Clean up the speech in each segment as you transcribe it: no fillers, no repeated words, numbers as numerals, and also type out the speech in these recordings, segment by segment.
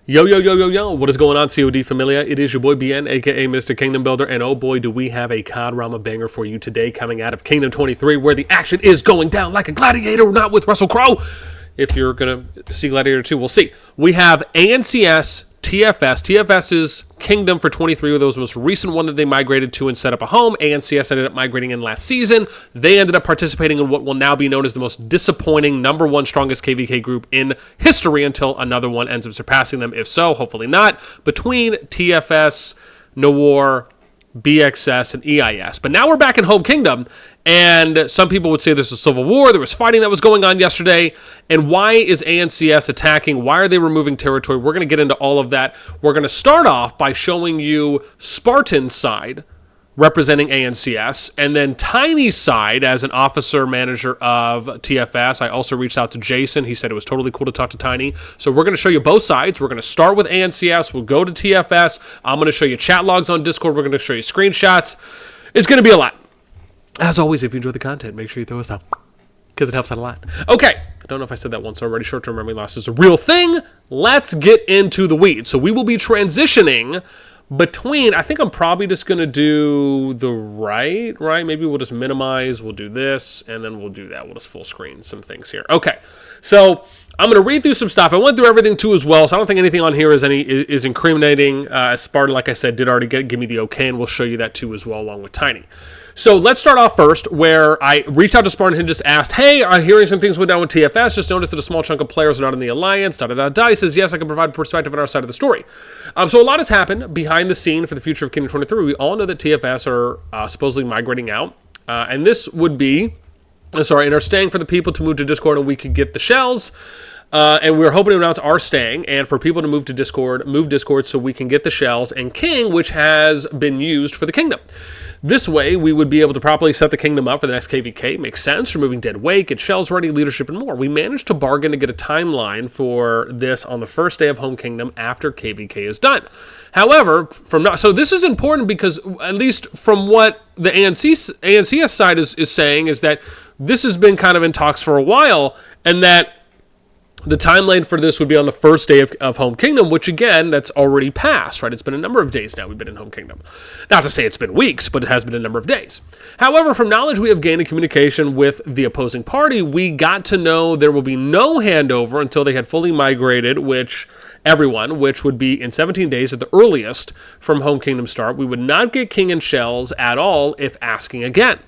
Yo, yo, yo, yo, yo, what is going on, COD Familia? It is your boy BN, aka Mr. Kingdom Builder, and oh boy, do we have a COD Rama banger for you today coming out of K23, where the action is going down like a gladiator, not with Russell Crowe. If you're going to see Gladiator 2, we'll see. We have ANCS, TFS. TFS's Kingdom for 23 was the most recent one that they migrated to and set up a home. ANCS ended up migrating in last season. They ended up participating in what will now be known as the most disappointing number one strongest KVK group in history until another one ends up surpassing them. If so, hopefully not. Between TFS, Noir, BXS, and EIS. But now we're back in Home Kingdom, and some people would say there's a civil war. There was fighting that was going on yesterday. And why is ANCS attacking? Why are they removing territory? We're going to get into all of that. We're going to start off by showing you Spartan's side, representing ANCS, and then Tiny's side as an officer manager of TFS. I also reached out to Jason. He said it was totally cool to talk to Tiny. So we're going to show you both sides. We're going to start with ANCS. We'll go to TFS. I'm going to show you chat logs on Discord. We're going to show you screenshots. It's going to be a lot. As always, if you enjoy the content, make sure you throw us out, because it helps out a lot. Okay, I don't know if I said that once already. Short-term memory loss is a real thing. Let's get into the weeds. So we will be transitioning between, I think I'm probably just going to do the right? Maybe we'll just minimize, we'll do this, and then we'll do that. We'll just full screen some things here. Okay, so I'm going to read through some stuff. I went through everything too as well, so I don't think anything on here is incriminating. Spartan, like I said, did already give me the okay, and we'll show you that too as well along with Tiny. So let's start off first where I reached out to Spartan and just asked, hey, I'm hearing some things went down with TFS. Just noticed that a small chunk of players are not in the alliance. He says, yes, I can provide perspective on our side of the story. So a lot has happened behind the scene for the future of Kingdom 23. We all know that TFS are supposedly migrating out. And this would be, and are staying for the people to move to Discord and we could get the shells. And we're hoping to announce our staying and for people to move Discord so we can get the shells and King, which has been used for the kingdom. This way, we would be able to properly set the kingdom up for the next KVK. Makes sense, removing dead weight, get shells ready, leadership, and more. We managed to bargain to get a timeline for this on the first day of Home Kingdom after KVK is done. However, so this is important because, at least from what the ANCS side is saying, is that this has been kind of in talks for a while, and that the timeline for this would be on the first day of Home Kingdom, which, again, that's already passed, right? It's been a number of days now we've been in Home Kingdom. Not to say it's been weeks, but it has been a number of days. However, from knowledge we have gained in communication with the opposing party, we got to know there will be no handover until they had fully migrated, which would be in 17 days at the earliest from Home Kingdom start. We would not get King and Shells at all if asking again.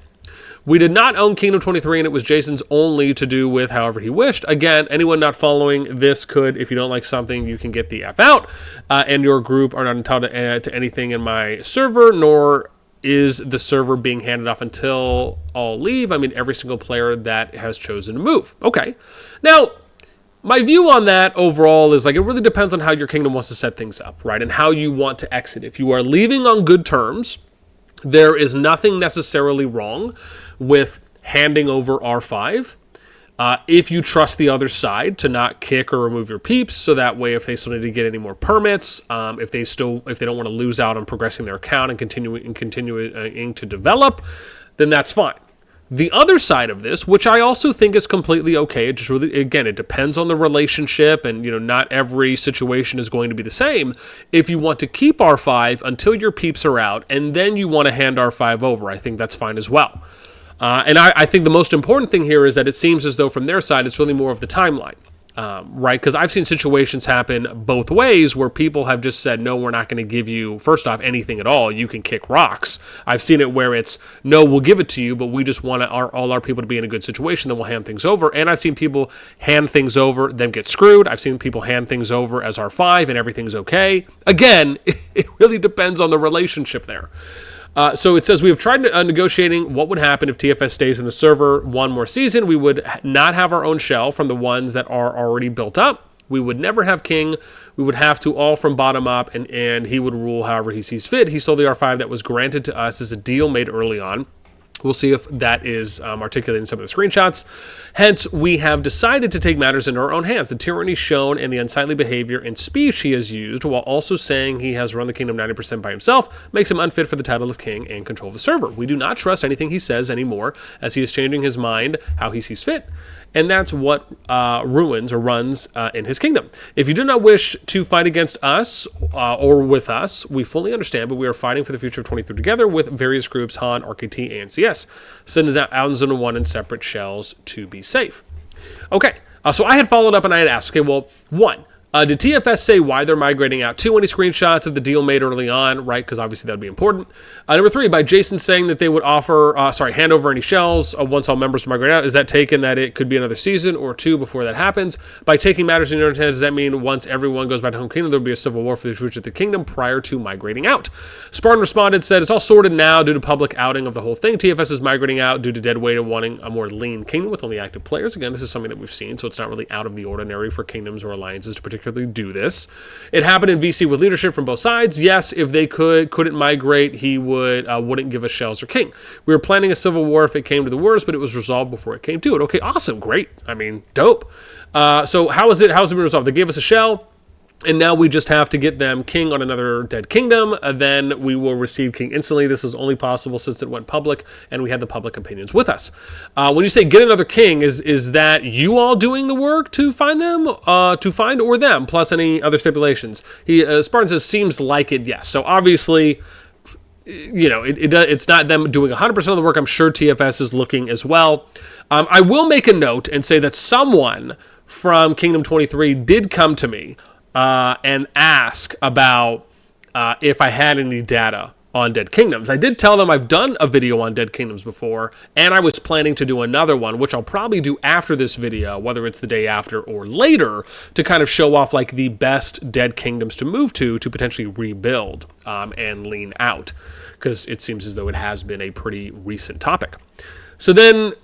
We did not own Kingdom 23, and it was Jason's only to do with however he wished. Again, anyone not following this could, if you don't like something, you can get the F out, and your group are not entitled to anything in my server, nor is the server being handed off until all leave. I mean, every single player that has chosen to move. Okay. Now, my view on that overall is, like, it really depends on how your kingdom wants to set things up, right, and how you want to exit. If you are leaving on good terms, there is nothing necessarily wrong with handing over R5 if you trust the other side to not kick or remove your peeps, so that way if they still need to get any more permits, if they don't want to lose out on progressing their account and continuing to develop, then that's fine. The other side of this, which I also think is completely okay, it just really, again, it depends on the relationship, and not every situation is going to be the same. If you want to keep R5 until your peeps are out, and then you want to hand R5 over, I think that's fine as well. And I think the most important thing here is that it seems as though from their side, it's really more of the timeline, right? Because I've seen situations happen both ways where people have just said, no, we're not going to give you, first off, anything at all. You can kick rocks. I've seen it where it's, no, we'll give it to you, but we just want all our people to be in a good situation, then we'll hand things over. And I've seen people hand things over, then get screwed. I've seen people hand things over as R5 and everything's okay. Again, it really depends on the relationship there. So it says, we have tried negotiating what would happen if TFS stays in the server one more season. We would not have our own shell from the ones that are already built up. We would never have King. We would have to all from bottom up, and he would rule however he sees fit. He stole the R5 that was granted to us as a deal made early on. We'll see if that is articulated in some of the screenshots. Hence, we have decided to take matters into our own hands. The tyranny shown and the unsightly behavior and speech he has used, while also saying he has run the kingdom 90% by himself, makes him unfit for the title of king and control of the server. We do not trust anything he says anymore, as he is changing his mind how he sees fit. and that's what ruins or runs in his kingdom. If you do not wish to fight against us or with us, we fully understand, but we are fighting for the future of 23 together with various groups, Han, RKT, and CS. Send out 1,001 in separate shells to be safe. Okay, so I had followed up and I had asked, okay, well, one, did TFS say why they're migrating out? 2, any screenshots of the deal made early on, right? Because obviously that would be important. Number 3, by Jason saying that they would hand over any shells once all members migrate out. Is that taken that it could be another season or 2 before that happens? By taking matters in your own hands, does that mean once everyone goes back to home kingdom, there'll be a civil war for the future of the kingdom prior to migrating out? Spartan responded, said, it's all sorted now due to public outing of the whole thing. TFS is migrating out due to dead weight and wanting a more lean kingdom with only active players. Again, this is something that we've seen, so it's not really out of the ordinary for kingdoms or alliances to particularly do this. It happened in VC with leadership from both sides. Yes, if they couldn't migrate, he wouldn't give us shells or king. We were planning a civil war if it came to the worst, but it was resolved before it came to it. Okay, awesome, great. I mean, dope. So how's it been resolved? They gave us a shell, and now we just have to get them king on another dead kingdom. Then we will receive king instantly. This was only possible since it went public, and we had the public opinions with us. When you say get another king, is that you all doing the work to find them, or them, plus any other stipulations? Spartan says, seems like it, yes. So obviously, it's not them doing 100% of the work. I'm sure TFS is looking as well. I will make a note and say that someone from Kingdom 23 did come to me and ask about if I had any data on Dead Kingdoms. I did tell them I've done a video on Dead Kingdoms before, and I was planning to do another one, which I'll probably do after this video, whether it's the day after or later, to kind of show off like the best Dead Kingdoms to move to potentially rebuild and lean out, because it seems as though it has been a pretty recent topic. So then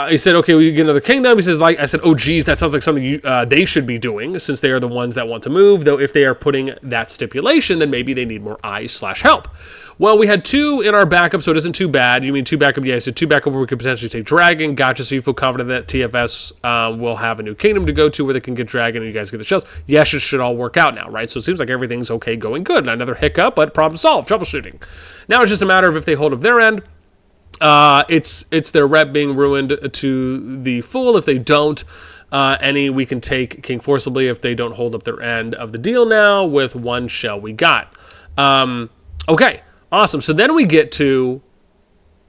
he said, okay, we get another kingdom. He says, I said, oh, geez, that sounds like something they should be doing since they are the ones that want to move. Though if they are putting that stipulation, then maybe they need more eyes/help. Well, we had 2 in our backup, so it isn't too bad. You mean 2 backup? Yeah, so 2 backup where we could potentially take Dragon. Gotcha, so you feel confident that TFS will have a new kingdom to go to where they can get Dragon and you guys get the shells. Yes, it should all work out now, right? So it seems like everything's okay, going good. Another hiccup, but problem solved, troubleshooting. Now it's just a matter of if they hold up their end. It's their rep being ruined to the full. If they don't, we can take king forcibly if they don't hold up their end of the deal now with 1 shell we got. Okay, awesome. So then we get to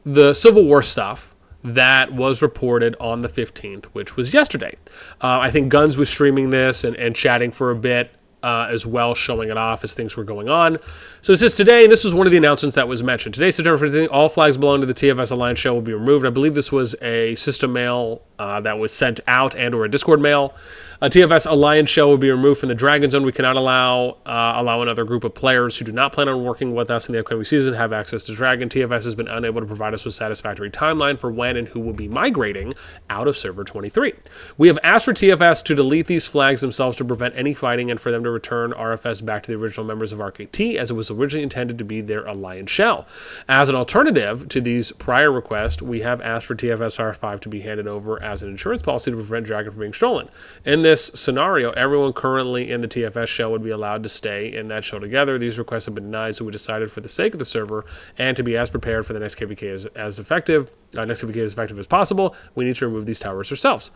the Civil War stuff that was reported on the 15th, which was yesterday. I think Guns was streaming this and chatting for a bit as well, showing it off as things were going on. So it says today, and this was one of the announcements that was mentioned. Today, September 15th, all flags belonging to the TFS Alliance shell will be removed. I believe this was a system mail that was sent out and or a Discord mail. A TFS Alliance shell will be removed from the Dragon Zone. We cannot allow another group of players who do not plan on working with us in the upcoming season have access to Dragon. TFS has been unable to provide us with satisfactory timeline for when and who will be migrating out of Server 23. We have asked for TFS to delete these flags themselves to prevent any fighting and for them to return RFS back to the original members of RKT as it was originally intended to be their Alliance shell. As an alternative to these prior requests, we have asked for TFS R5 to be handed over as an insurance policy to prevent Dragon from being stolen. In this scenario, everyone currently in the TFS shell would be allowed to stay in that shell together. These requests have been denied, so we decided for the sake of the server and to be as prepared for the next KVK as effective as possible, we need to remove these towers ourselves.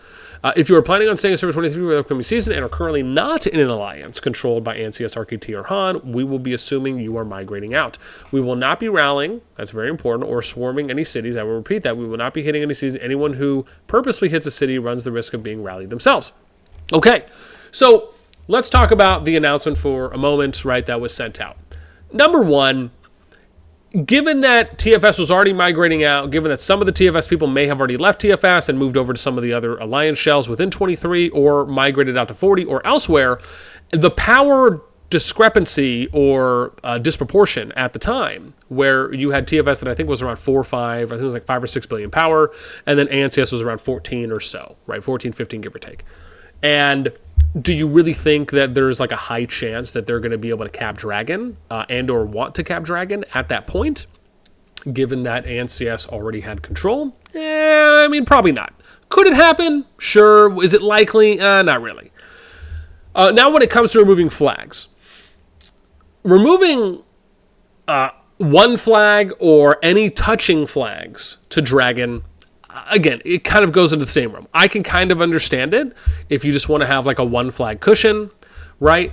If you are planning on staying in Server 23 for the upcoming season and are currently not in an alliance controlled by NCS, RKT, or Han, we will be assuming you are migrating out. We will not be rallying, that's very important, or swarming any cities. I will repeat that. We will not be hitting any cities. Anyone who purposely hits a city runs the risk of being rallied themselves. Okay, so let's talk about the announcement for a moment, right, that was sent out. Number one, given that TFS was already migrating out, given that some of the TFS people may have already left TFS and moved over to some of the other Alliance shells within 23 or migrated out to 40 or elsewhere, the power discrepancy or disproportion at the time where you had TFS that I think was around 4 or 5, I think it was like 5 or 6 billion power, and then ANCS was around 14 or so, right, 14, 15, give or take. And do you really think that there's like a high chance that they're going to be able to cap Dragon and or want to cap Dragon at that point, given that ANCS already had control? I mean, probably not. Could it happen? Sure. Is it likely? Not really. Now when it comes to removing flags, removing one flag or any touching flags to Dragon, again, it kind of goes into the same room. I can kind of understand it if you just want to have like a one flag cushion, right?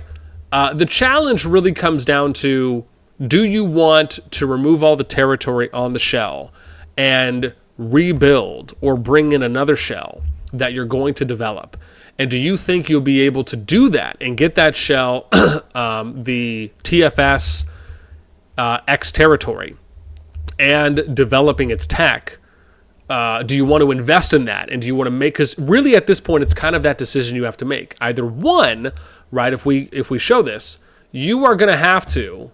The challenge really comes down to, do you want to remove all the territory on the shell and rebuild or bring in another shell that you're going to develop? And do you think you'll be able to do that and get that shell, the TFS X territory, and developing its tech? Do you want to invest in that? And do you want to make, because really at this point, it's kind of that decision you have to make. Either one, right, if we show this, you are going to have to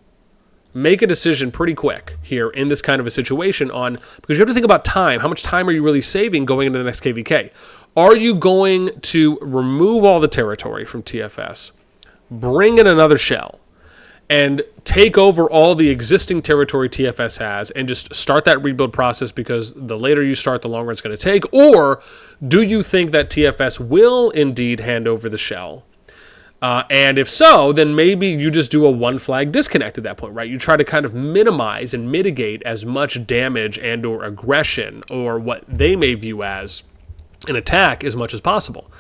make a decision pretty quick here in this kind of a situation because you have to think about time. How much time are you really saving going into the next KVK? Are you going to remove all the territory from TFS, bring in another shell, and take over all the existing territory TFS has and just start that rebuild process, because the later you start, the longer it's going to take? Or do you think that TFS will indeed hand over the shell? And if so, then maybe you just do a one flag disconnect at that point, right? You try to kind of minimize and mitigate as much damage and or aggression, or what they may view as an attack, as much as possible,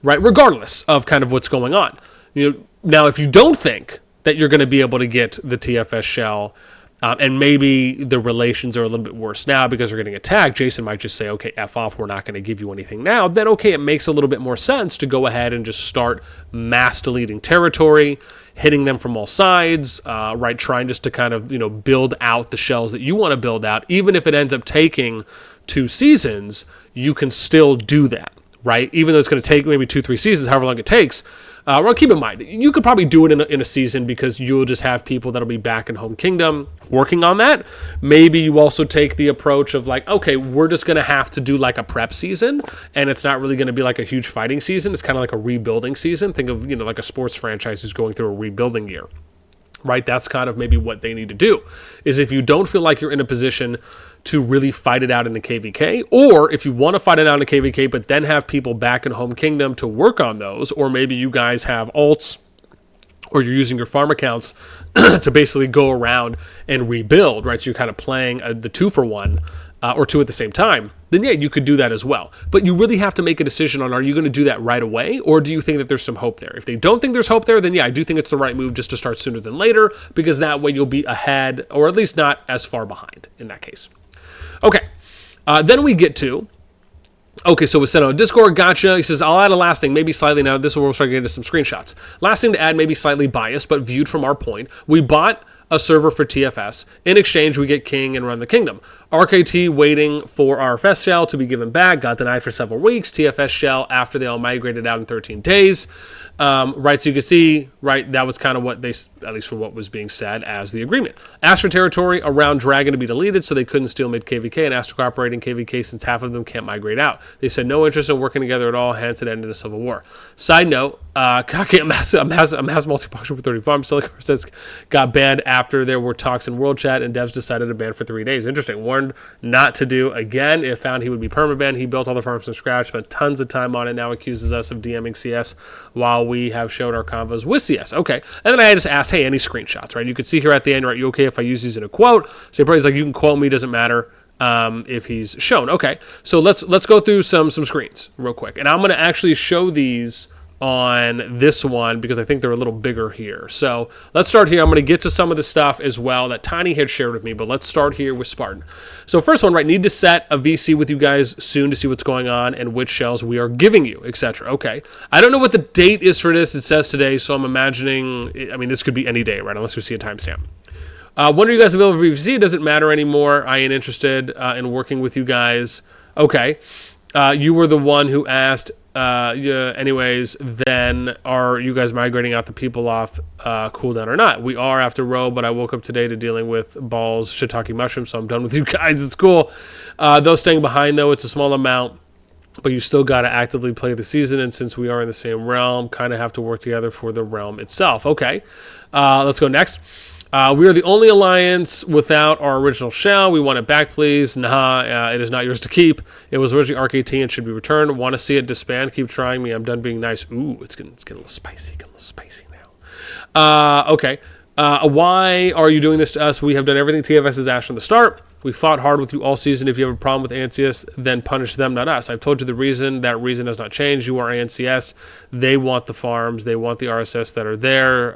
right? Regardless of kind of what's going on. Now, if you don't think that you're going to be able to get the TFS shell, and maybe the relations are a little bit worse now because they're getting attacked, Jason might just say, okay, F off, we're not going to give you anything now. Then, okay, it makes a little bit more sense to go ahead and just start mass deleting territory, hitting them from all sides, right? Trying just to kind of, build out the shells that you want to build out. Even if it ends up taking 2 seasons, you can still do that, right? Even though it's going to take maybe 2-3 seasons, however long it takes. Well, keep in mind, you could probably do it in a season, because you'll just have people that'll be back in home kingdom working on that. Maybe you also take the approach of like, okay, we're just going to have to do like a prep season, and it's not really going to be like a huge fighting season. It's kind of like a rebuilding season. Think of, like a sports franchise who's going through a rebuilding year, right? That's kind of maybe what they need to do, is if you don't feel like you're in a position to really fight it out in the KVK, or if you want to fight it out in the KVK, but then have people back in home kingdom to work on those, or maybe you guys have alts, or you're using your farm accounts to basically go around and rebuild, right? So you're kind of playing the 2-for-1, or 2 at the same time, then yeah, you could do that as well. But you really have to make a decision on, are you going to do that right away, or do you think that there's some hope there? If they don't think there's hope there, then yeah, I do think it's the right move just to start sooner than later, because that way you'll be ahead, or at least not as far behind in that case. Okay, then we get to, okay, so we sent on Discord, gotcha. He says, I'll add a last thing, maybe slightly, now this is where we'll start getting into some screenshots. Last thing to add, maybe slightly biased, but viewed from our point. We bought a server for TFS. In exchange, we get King and Run the Kingdom. RKT waiting for RFS shell to be given back, got denied for several weeks. TFS shell after they all migrated out in 13 days. Right, so you can see, right, that was kind of what they, at least for what was being said as the agreement. Asked for territory around Dragon to be deleted so they couldn't steal mid-KVK, and asked to cooperate in KVK since half of them can't migrate out. They said no interest in working together at all, hence it ended a civil war. Side note, Kake, a mass multi-function for 30 farms, Silicon says got banned after there were talks in World Chat, and devs decided to ban for 3 days. Interesting. Warned not to do again. It found he would be permabanned. He built all the farms from scratch, spent tons of time on it, now accuses us of DMing CS while we have showed our convos with CS. Okay. And then I just asked, hey, any screenshots, right? You could see here at the end, right, you okay if I use these in a quote? So everybody's like, you can quote me, doesn't matter if he's shown. Okay. So let's go through some screens real quick. And I'm going to actually show these on this one because I think they're a little bigger here. So let's start here. I'm going to get to some of the stuff as well that Tiny had shared with me, but let's start here with Spartan. So first one, right, need to set a VC with you guys soon to see what's going on and which shells we are giving you, etc. Okay. I don't know what the date is for this. It says today, so I'm imagining, I mean, this could be any day, right, unless we see a timestamp. When are you guys available for VC? It doesn't matter anymore. I ain't interested in working with you guys. Okay. You were the one who asked, anyways, then are you guys migrating out the people off cooldown or not? We are after row, but I woke up today to dealing with balls, shiitake mushrooms, so I'm done with you guys. It's cool. Those staying behind, though, it's a small amount, but you still got to actively play the season, and since we are in the same realm, kind of have to work together for the realm itself. Okay, let's go next. We are the only alliance without our original shell. We want it back, please. Nah, it is not yours to keep. It was originally RKT and should be returned. Want to see it disband? Keep trying me. I'm done being nice. Ooh, it's getting a little spicy. Now. Okay. Why are you doing this to us? We have done everything TFS has asked from the start. We fought hard with you all season. If you have a problem with ANCS, then punish them, not us. I've told you the reason. That reason has not changed. You are ANCS. They want the farms. They want the RSS that are there.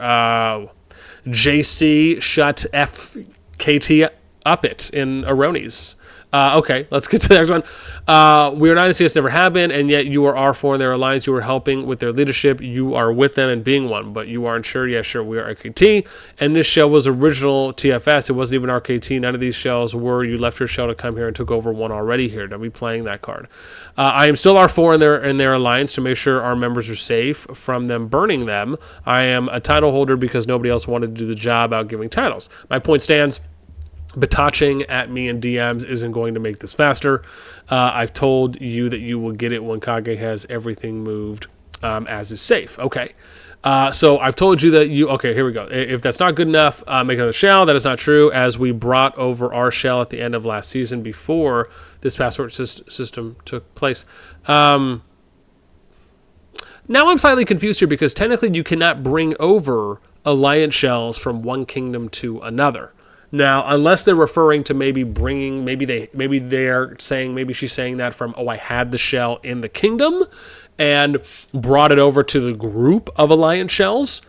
JC shut FKT up it in Aronis. Okay, let's get to the next one. We are not NCS, never have been, and yet you are R4 in their alliance. You are helping with their leadership. You are with them and being one, but you aren't sure. Yeah, sure, we are RKT. And this shell was original TFS. It wasn't even RKT. None of these shells were. You left your shell to come here and took over one already here. Don't be playing that card. I am still R4 in their alliance to make sure our members are safe from them burning them. I am a title holder because nobody else wanted to do the job out giving titles. My point stands. Bataching at me in DMs isn't going to make this faster. I've told you that you will get it when Kage has everything moved as is safe. Okay. So I've told you that you... Okay, here we go. If that's not good enough, make another shell. That is not true, as we brought over our shell at the end of last season before this password system took place. Now I'm slightly confused here because technically you cannot bring over alliance shells from one kingdom to another. Now, unless they're referring to maybe bringing, maybe she's saying that from, I had the shell in the kingdom and brought it over to the group of alliance shells,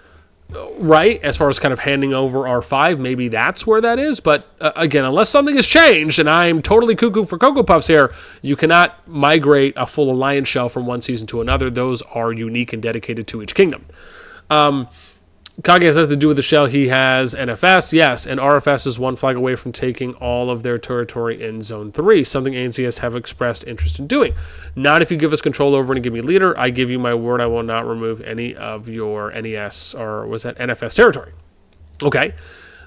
right? As far as kind of handing over R5, maybe that's where that is. But again, unless something has changed, and I'm totally cuckoo for Cocoa Puffs here, you cannot migrate a full alliance shell from one season to another. Those are unique and dedicated to each kingdom. Kage has nothing to do with the shell. He has NFS, yes, and RFS is one flag away from taking all of their territory in Zone 3, something ANCS have expressed interest in doing. Not if you give us control over and give me leader. I give you my word I will not remove any of your NES, or was that NFS territory? Okay.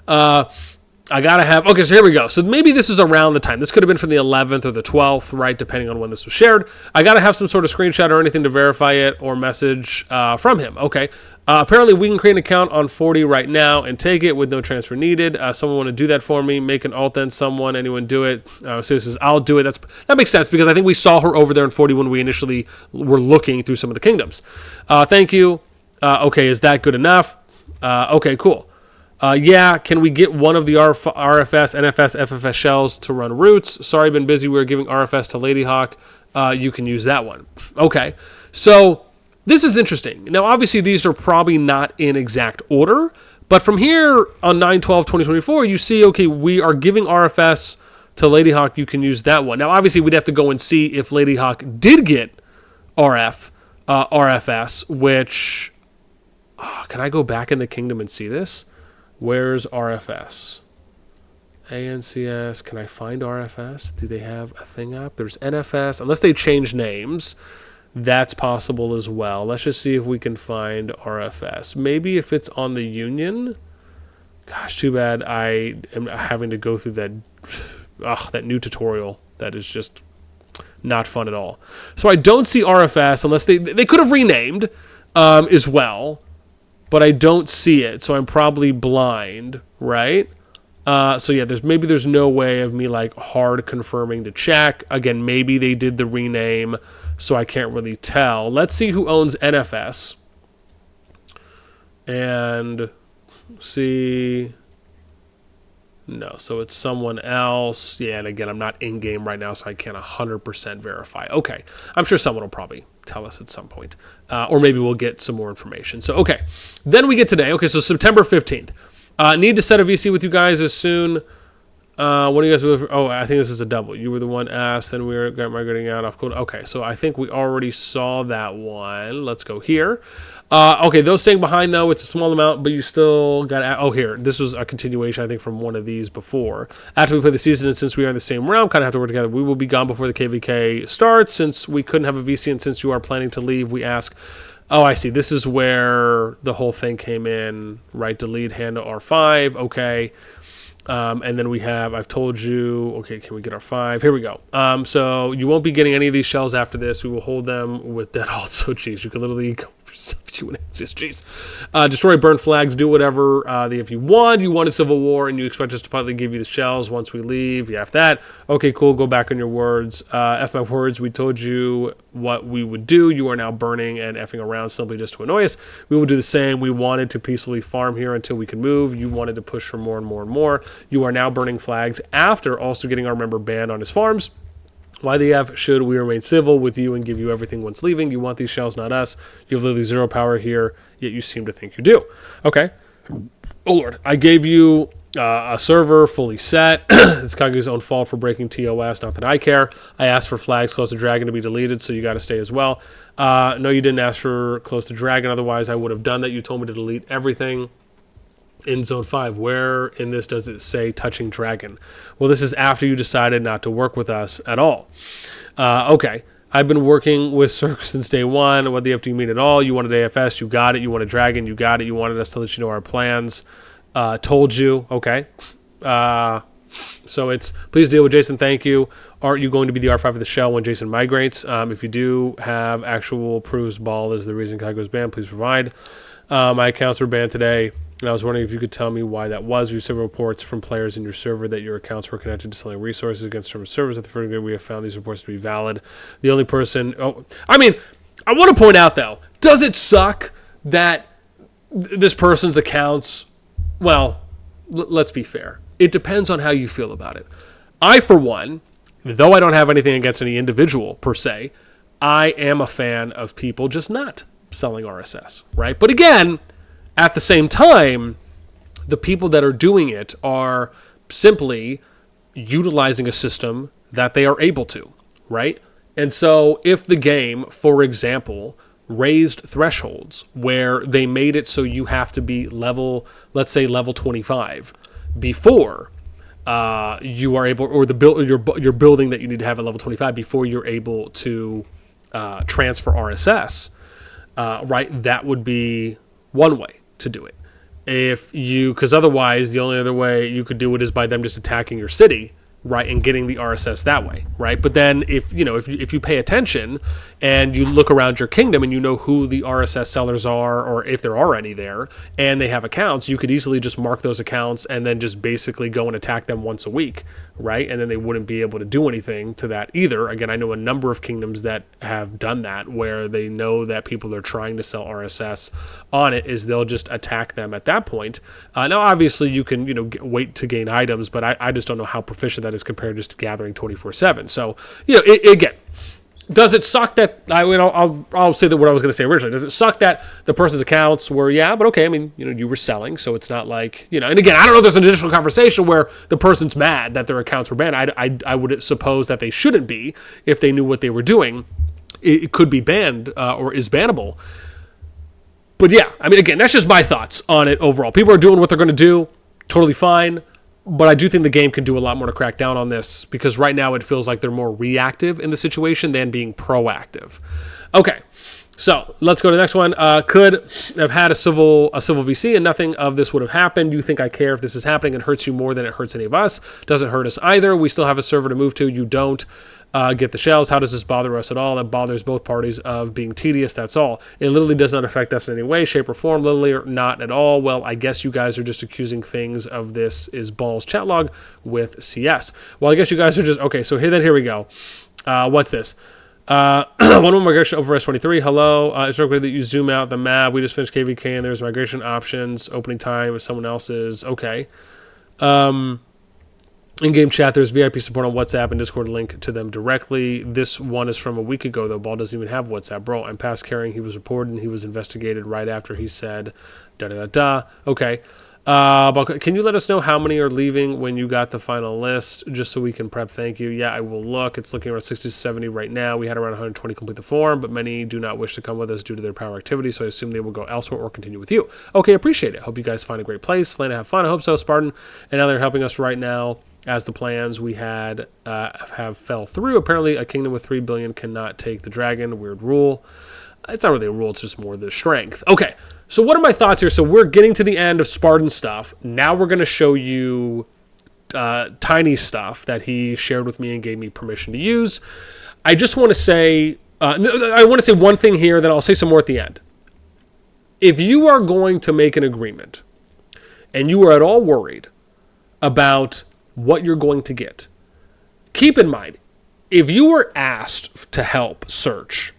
I gotta have... Okay, so here we go. So maybe this is around the time. This could have been from the 11th or the 12th, right, depending on when this was shared. I gotta have some sort of screenshot or anything to verify it or message from him. Okay. Apparently, we can create an account on 40 right now and take it with no transfer needed. Someone want to do that for me? Make an alt then someone. Anyone do it? So this is, I'll do it. That makes sense because I think we saw her over there in 40 when we initially were looking through some of the kingdoms. Thank you. Okay, is that good enough? Okay, cool. Yeah, can we get one of the RFS, NFS, FFS shells to run routes? Sorry, been busy. We were giving RFS to Ladyhawk. You can use that one. Okay, so... This is interesting. Now, obviously, these are probably not in exact order, but from here on 9/12/2024, you see, okay, we are giving RFS to Ladyhawk. You can use that one. Now, obviously, we'd have to go and see if Ladyhawk did get RFS, which... can I go back in the kingdom and see this? Where's RFS? ANCS. Can I find RFS? Do they have a thing up? There's NFS. Unless they change names... That's possible as well. Let's just see if we can find RFS. Maybe if it's on the Union. Gosh, too bad I am having to go through that new tutorial. That is just not fun at all. So I don't see RFS unless they could have renamed as well. But I don't see it. So I'm probably blind, right? So yeah, there's no way of me like hard confirming to check. Again, maybe they did the rename. So I can't really tell. Let's see who owns NFS. And see... No, so it's someone else. Yeah, and again, I'm not in-game right now, so I can't 100% verify. Okay, I'm sure someone will probably tell us at some point. Or maybe we'll get some more information. So, okay. Then we get today. Okay, so September 15th. Need to set a VC with you guys as soon... what do you guys do? Oh, I think this is a double. You were the one asked, then we got migrating out off code. Okay, so I think we already saw that one. Let's go here. Okay, those staying behind, though, it's a small amount, but you still got to... Oh, here. This was a continuation, I think, from one of these before. After we play the season, and since we are in the same realm, kind of have to work together. We will be gone before the KVK starts. Since we couldn't have a VC, and since you are planning to leave, we ask... Oh, I see. This is where the whole thing came in, right? Delete hand to R5. Okay. And then we have, I've told you, okay, can we get our 5? Here we go. So you won't be getting any of these shells after this. We will hold them with dead alt. So, geez, you can literally go You and Ancius, jeez. Destroy, burn flags, do whatever. If you want a civil war, and you expect us to probably give you the shells once we leave. You have that. Okay, cool. Go back on your words. F my words. We told you what we would do. You are now burning and effing around simply just to annoy us. We will do the same. We wanted to peacefully farm here until we could move. You wanted to push for more and more and more. You are now burning flags after also getting our member banned on his farms. Why the F should we remain civil with you and give you everything once leaving? You want these shells, not us. You have literally zero power here, yet you seem to think you do. Okay. Oh, Lord. I gave you a server fully set. It's Kagu's own fault for breaking TOS, not that I care. I asked for flags close to dragon to be deleted, so you got to stay as well. No, you didn't ask for close to dragon. Otherwise, I would have done that. You told me to delete everything. In Zone 5, where in this does it say touching dragon? Well, this is after you decided not to work with us at all. Okay. I've been working with Cirque since day one. What the F do you mean at all? You wanted AFS, you got it. You wanted dragon, you got it. You wanted us to let you know our plans. Told you. Okay. So it's, please deal with Jason, thank you. Aren't you going to be the R5 of the shell when Jason migrates? If you do have actual proofs, ball is the reason Kago was banned, please provide. My accounts were banned today. And I was wondering if you could tell me why that was. We received reports from players in your server that your accounts were connected to selling resources against server servers. At the first grade, we have found these reports to be valid. The only person... I want to point out, though, does it suck that this person's accounts... Well, let's be fair. It depends on how you feel about it. I, for one, though I don't have anything against any individual, per se, I am a fan of people just not selling RSS, right? But again... At the same time, the people that are doing it are simply utilizing a system that they are able to, right? And so if the game, for example, raised thresholds where they made it so you have to be level, let's say level 25 before you are able, or your building that you need to have at level 25 before you're able to transfer RSS, right? That would be one way to do it. Because otherwise the only other way you could do it is by them just attacking your city, right, and getting the RSS that way, right? But then if you pay attention and you look around your kingdom and you know who the RSS sellers are, or if there are any there, and they have accounts, you could easily just mark those accounts and then just basically go and attack them once a week, right? And then they wouldn't be able to do anything to that either. Again, I know a number of kingdoms that have done that, where they know that people are trying to sell RSS on it, is they'll just attack them at that point. Now, obviously, you can wait to gain items, but I just don't know how proficient that is compared just to gathering 24/7. So, again, does it suck that I'll say that what I was going to say originally. Does it suck that the person's accounts were, but okay, you were selling, so it's not like, and again, I don't know if there's an additional conversation where the person's mad that their accounts were banned. I would suppose that they shouldn't be if they knew what they were doing. It could be banned or is bannable. But yeah, again, that's just my thoughts on it overall. People are doing what they're going to do, totally fine. But I do think the game can do a lot more to crack down on this, because right now it feels like they're more reactive in the situation than being proactive. Okay, so let's go to the next one. Could have had a civil VC and nothing of this would have happened. Do you think I care if this is happening? It hurts you more than it hurts any of us. Doesn't hurt us either. We still have a server to move to. You don't. Get the shells. How does this bother us at all? It bothers both parties of being tedious, that's all. It literally does not affect us in any way, shape, or form. Literally or not at all. Well, I guess you guys are just accusing things of this is balls chat log with CS. Well, I guess you guys are just... Okay, so here we go. What's this? One more migration over S23. Hello. It's okay that you zoom out the map. We just finished KVK and there's migration options. Opening time with someone else's. Okay. In-game chat, there's VIP support on WhatsApp and Discord, link to them directly. This one is from a week ago, though. Ball doesn't even have WhatsApp. Bro, I'm past carrying. He was reported and he was investigated right after he said da-da-da-da. Okay. But can you let us know how many are leaving when you got the final list, just so we can prep? Thank you. Yeah, I will look. It's looking around 60 to 70 right now. We had around 120 complete the form, but many do not wish to come with us due to their power activity, so I assume they will go elsewhere or continue with you. Okay, appreciate it. Hope you guys find a great place. Lana, have fun. I hope so. Spartan, and now they're helping us right now. As the plans we had have fell through. Apparently, a kingdom with 3 billion cannot take the dragon. Weird rule. It's not really a rule. It's just more the strength. Okay, so what are my thoughts here? So we're getting to the end of Spartan stuff. Now we're going to show you Tiny stuff that he shared with me and gave me permission to use. I just want to say... I want to say one thing here, then I'll say some more at the end. if you are going to make an agreement and you are at all worried about what you're going to get, keep in mind, if you were asked to help search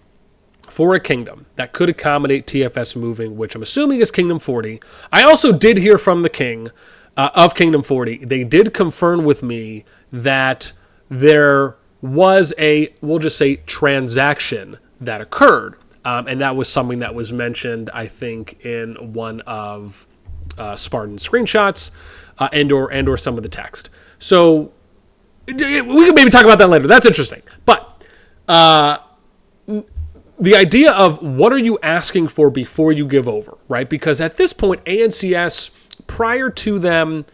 for a kingdom that could accommodate TFS moving, which I'm assuming is Kingdom 40, I also did hear from the king of Kingdom 40. They did confirm with me that there was a, we'll just say, transaction that occurred. And that was something that was mentioned, I think, in one of Spartan screenshots and or some of the text. So we can maybe talk about that later. That's interesting. But the idea of what are you asking for before you give over, right? Because at this point, ANCS, prior to them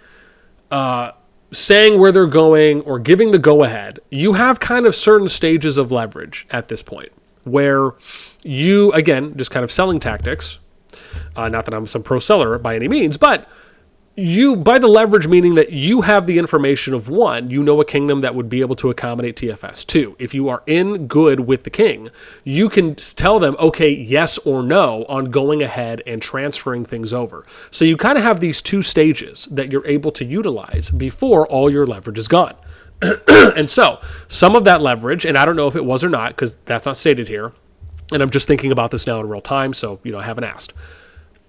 saying where they're going or giving the go-ahead, you have kind of certain stages of leverage at this point where you, again, just kind of selling tactics, not that I'm some pro seller by any means, but you, by the leverage, meaning that you have the information of one, you know a kingdom that would be able to accommodate TFS. Two, if you are in good with the king, you can tell them, okay, yes or no on going ahead and transferring things over. So you kind of have these two stages that you're able to utilize before all your leverage is gone. And so some of that leverage, and I don't know if it was or not, because that's not stated here, and I'm just thinking about this now in real time, so I haven't asked.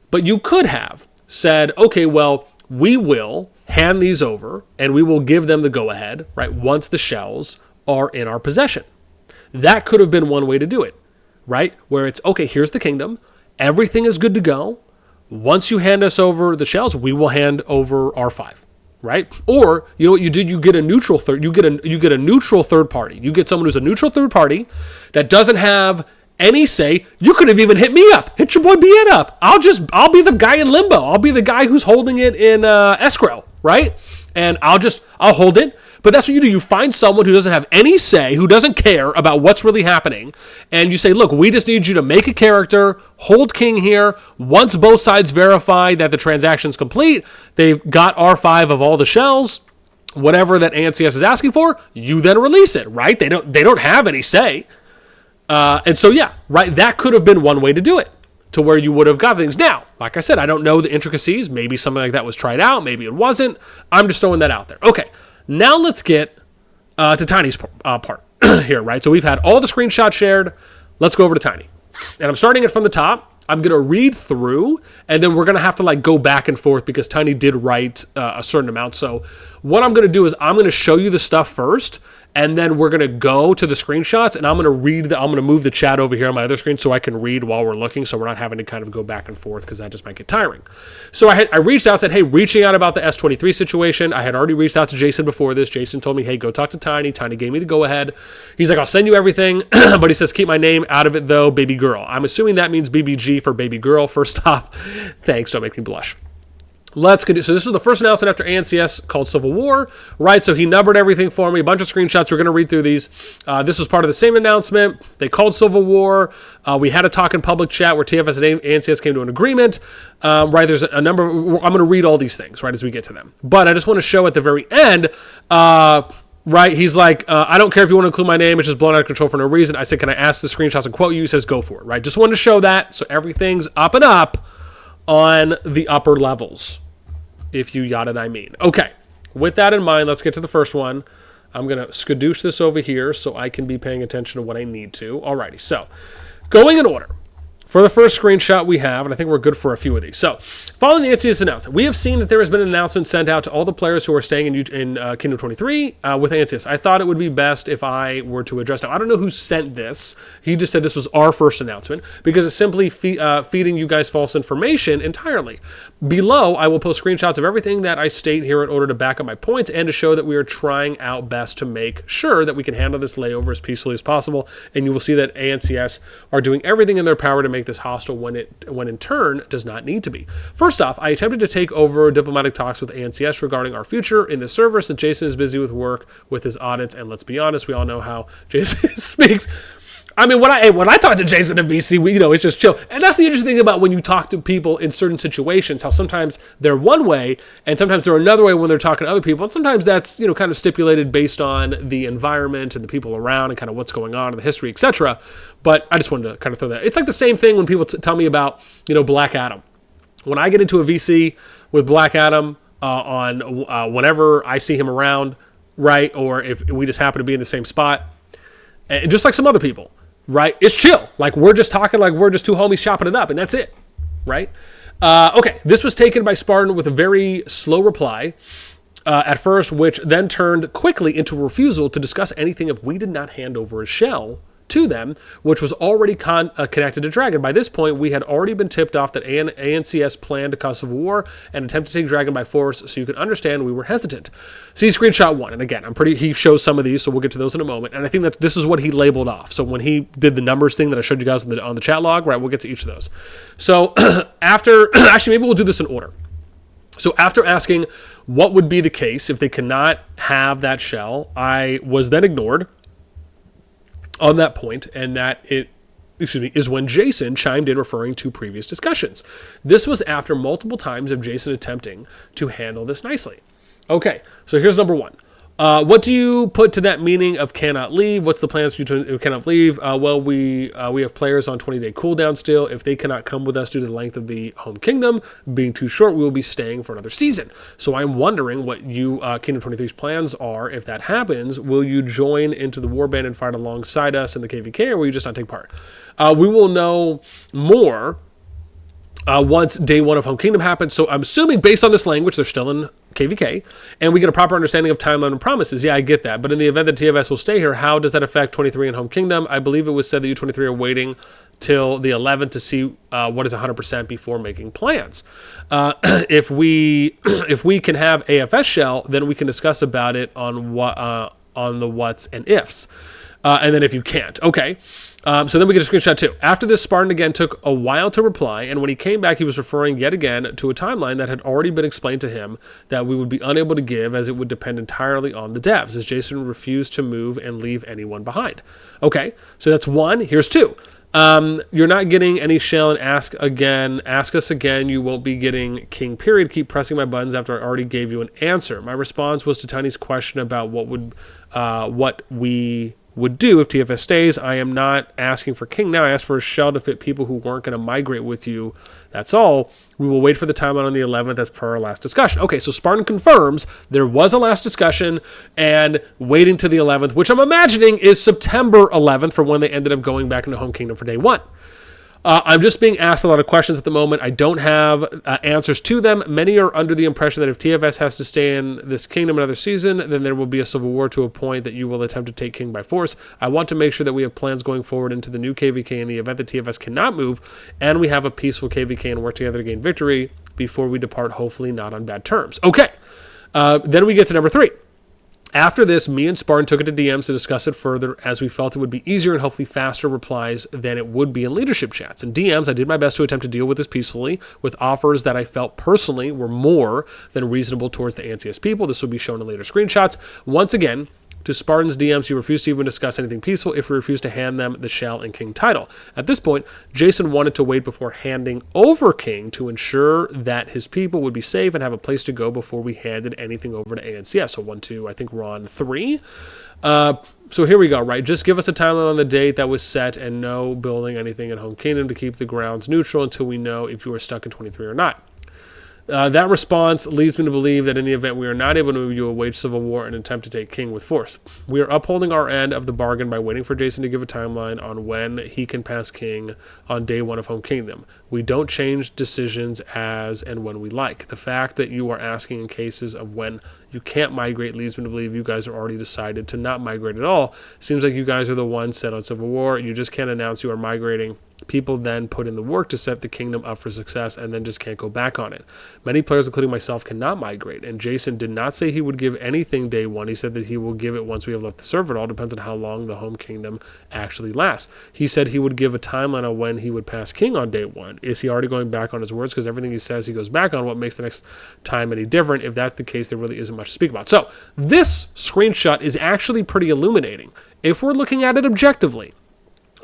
But you could have said, okay, well, we will hand these over and we will give them the go-ahead, right, once the shells are in our possession. That could have been one way to do it, right, where it's, okay, here's the kingdom, everything is good to go. Once you hand us over the shells, we will hand over R5, right? Or, you know what you did? You get a neutral third. You get a neutral third party. You get someone who's a neutral third party that doesn't have any say. You could have even hit me up. Hit your boy BN up. I'll be the guy in limbo. I'll be the guy who's holding it in escrow, right? And I'll hold it. But that's what you do. You find someone who doesn't have any say, who doesn't care about what's really happening, and you say, look, we just need you to make a character, hold king here. Once both sides verify that the transaction's complete, they've got R5 of all the shells, whatever that ANCS is asking for, you then release it, right? They don't have any say. And so, yeah, right, that could have been one way to do it, to where you would have got things. Now, like I said, I don't know the intricacies. Maybe something like that was tried out. Maybe it wasn't. I'm just throwing that out there. Okay, now let's get to Tiny's part here, right? So we've had all the screenshots shared. Let's go over to Tiny. And I'm starting it from the top. I'm going to read through, and then we're going to have to go back and forth because Tiny did write a certain amount. So what I'm going to do is I'm going to show you the stuff first, and then we're going to go to the screenshots, and I'm going to move the chat over here on my other screen so I can read while we're looking, so we're not having to kind of go back and forth because that just might get tiring. So I reached out, said, hey, reaching out about the S23 situation. I had already reached out to Jason before this. Jason told me, hey, go talk to Tiny. Tiny gave me the go-ahead. He's like, I'll send you everything, but he says, keep my name out of it, though, baby girl. I'm assuming that means BBG for baby girl. First off, thanks, don't make me blush. Let's continue. So this is the first announcement after ANCS called Civil War, right? So he numbered everything for me, a bunch of screenshots. We're going to read through these. This was part of the same announcement. They called Civil War. We had a talk in public chat where TFS and ANCS came to an agreement, right? There's a number. I'm going to read all these things, right, as we get to them. But I just want to show at the very end, right? He's like, I don't care if you want to include my name. It's just blown out of control for no reason. I said, can I ask the screenshots and quote you? He says, go for it, right? Just wanted to show that. So everything's up and up on the upper levels, if you yada I mean. Okay, with that in mind, let's get to the first one. I'm going to skadoosh this over here so I can be paying attention to what I need to. Alrighty, so going in order. For the first screenshot we have, and I think we're good for a few of these. So, following the NCS announcement, we have seen that there has been an announcement sent out to all the players who are staying in Kingdom 23 with NCS. I thought it would be best if I were to address. Now, I don't know who sent this. He just said this was our first announcement because it's simply feeding you guys false information entirely. Below, I will post screenshots of everything that I state here in order to back up my points and to show that we are trying out best to make sure that we can handle this layover as peacefully as possible. And you will see that ANCS are doing everything in their power to make this hostile when in turn does not need to be. First off, I attempted to take over diplomatic talks with ANCS regarding our future in the server since Jason is busy with work with his audits, and let's be honest, we all know how Jason speaks. I mean, when I talk to Jason and VC, it's just chill. And that's the interesting thing about when you talk to people in certain situations, how sometimes they're one way and sometimes they're another way when they're talking to other people. And sometimes that's, kind of stipulated based on the environment and the people around and kind of what's going on in the history, etc. But I just wanted to kind of throw that. It's like the same thing when people tell me about, Black Adam. When I get into a VC with Black Adam on whenever I see him around, right? Or if we just happen to be in the same spot, and just like some other people, right? It's chill. Like we're just talking like we're just two homies chopping it up, and that's it, right? Okay, this was taken by Spartan with a very slow reply at first, which then turned quickly into a refusal to discuss anything if we did not hand over a shell to them, which was already connected to Dragon. By this point, we had already been tipped off that ANCS planned to cause civil war and attempt to take Dragon by force, so you can understand we were hesitant. See screenshot 1, and again, he shows some of these, so we'll get to those in a moment, and I think that this is what he labeled off. So when he did the numbers thing that I showed you guys on the chat log, right, we'll get to each of those. So actually, maybe we'll do this in order. So after asking what would be the case if they cannot have that shell, I was then ignored on that point, and that is when Jason chimed in referring to previous discussions. This was after multiple times of Jason attempting to handle this nicely. Okay, so here's number 1. What do you put to that meaning of cannot leave? What's the plans for you to cannot leave? We have players on 20-day cooldown still. If they cannot come with us due to the length of the home kingdom being too short, we will be staying for another season. So I'm wondering what you Kingdom 23's plans are. If that happens, will you join into the warband and fight alongside us in the KVK, or will you just not take part? We will know more once day 1 of Home Kingdom happens. So I'm assuming based on this language, they're still in KVK, and we get a proper understanding of timeline and promises. Yeah, I get that. But in the event that TFS will stay here, how does that affect 23 and Home Kingdom? I believe it was said that U23 are waiting till the 11th to see what is 100% before making plans. If we can have AFS shell, then we can discuss about it on the what's and ifs. And then if you can't, okay. So then we get a screenshot 2. After this, Spartan again took a while to reply, and when he came back, he was referring yet again to a timeline that had already been explained to him that we would be unable to give, as it would depend entirely on the devs, as Jason refused to move and leave anyone behind. Okay, so that's 1. Here's 2. You're not getting any shell, and ask us again. You won't be getting king, period. Keep pressing my buttons after I already gave you an answer. My response was to Tiny's question about what we would do if TFS stays. I am not asking for king now. I asked for a shell to fit people who weren't going to migrate with you. That's all. We will wait for the timeline on the 11th as per our last discussion. Okay, so Spartan confirms there was a last discussion and waiting to the 11th, which I'm imagining is September 11th for when they ended up going back into Home Kingdom for day 1. I'm just being asked a lot of questions at the moment. I don't have answers to them. Many are under the impression that if TFS has to stay in this kingdom another season, then there will be a civil war to a point that you will attempt to take king by force. I want to make sure that we have plans going forward into the new KVK in the event that TFS cannot move, and we have a peaceful KVK and work together to gain victory before we depart, hopefully not on bad terms. Okay, then we get to number 3. After this, me and Spartan took it to DMs to discuss it further, as we felt it would be easier and hopefully faster replies than it would be in leadership chats. In DMs, I did my best to attempt to deal with this peacefully, with offers that I felt personally were more than reasonable towards the ANCS people. This will be shown in later screenshots. Once again, to Spartan's DMs, he refused to even discuss anything peaceful if we refused to hand them the shell and king title. At this point, Jason wanted to wait before handing over king to ensure that his people would be safe and have a place to go before we handed anything over to ANCS. So 1, 2, I think we're on 3. So here we go, right? Just give us a timeline on the date that was set and no building anything in Home Kingdom to keep the grounds neutral until we know if you are stuck in 23 or not. That response leads me to believe that in the event we are not able to move, you will wage civil war and attempt to take king with force. We are upholding our end of the bargain by waiting for Jason to give a timeline on when he can pass king on day 1 of Home Kingdom. We don't change decisions as and when we like. The fact that you are asking in cases of when you can't migrate leads me to believe you guys are already decided to not migrate at all. Seems like you guys are the ones set on civil war. You just can't announce you are migrating. People then put in the work to set the kingdom up for success and then just can't go back on it. Many players, including myself, cannot migrate, and Jason did not say he would give anything day 1. He said that he will give it once we have left the server. It all depends on how long the home kingdom actually lasts. He said he would give a timeline on when he would pass king on day 1. Is he already going back on his words? Because everything he says he goes back on. What makes the next time any different? If that's the case, there really isn't much to speak about. So this screenshot is actually pretty illuminating. If we're looking at it objectively,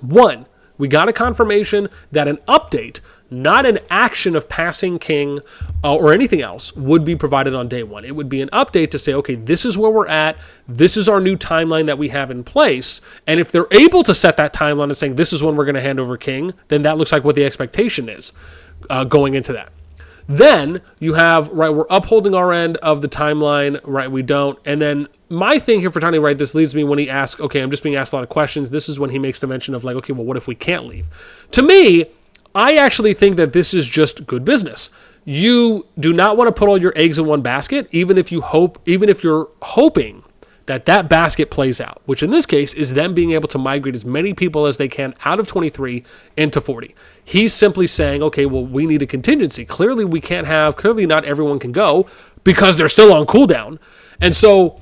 One, we got a confirmation that an update, not an action of passing king or anything else, would be provided on day one. It would be an update to say, okay, this is where we're at. This is our new timeline that we have in place. And if they're able to set that timeline and saying this is when we're going to hand over king, then that looks like what the expectation is going into that. Then you have, right, we're upholding our end of the timeline, right, we don't. And then my thing here for Tiny, right, this leads me when he asks, okay, I'm just being asked a lot of questions. This is when he makes the mention of like, okay, well, what if we can't leave? To me, I actually think that this is just good business. You do not want to put all your eggs in one basket, even if you're hoping that basket plays out, which in this case is them being able to migrate as many people as they can out of 23 into 40. He's simply saying, okay, well, we need a contingency. Clearly not everyone can go because they're still on cooldown. And so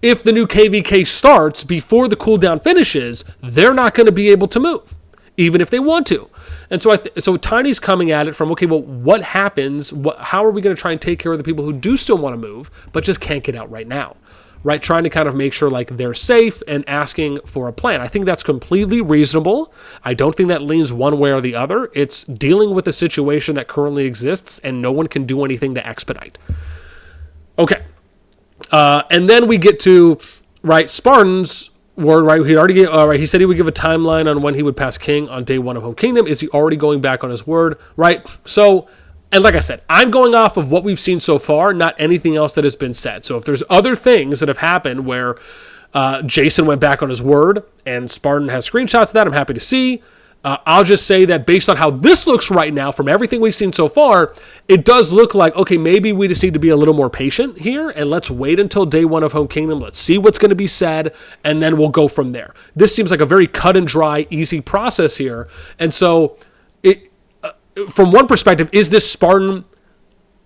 if the new KVK starts before the cooldown finishes, they're not going to be able to move, even if they want to. And so so Tiny's coming at it from, okay, well, what happens? How are we going to try and take care of the people who do still want to move, but just can't get out right now? Right, trying to kind of make sure like they're safe and asking for a plan. I think that's completely reasonable. I don't think that leans one way or the other. It's dealing with a situation that currently exists and no one can do anything to expedite. Okay. And then we get to, right, Spartan's word, right? He said he would give a timeline on when he would pass king on day one of Home Kingdom. Is he already going back on his word? Right. So, and like I said, I'm going off of what we've seen so far, not anything else that has been said. So if there's other things that have happened where Jason went back on his word and Spartan has screenshots of that, I'm happy to see. I'll just say that based on how this looks right now, from everything we've seen so far, it does look like, okay, maybe we just need to be a little more patient here and let's wait until day one of Home Kingdom. Let's see what's going to be said, and then we'll go from there. This seems like a very cut and dry, easy process here. And so from one perspective, is this Spartan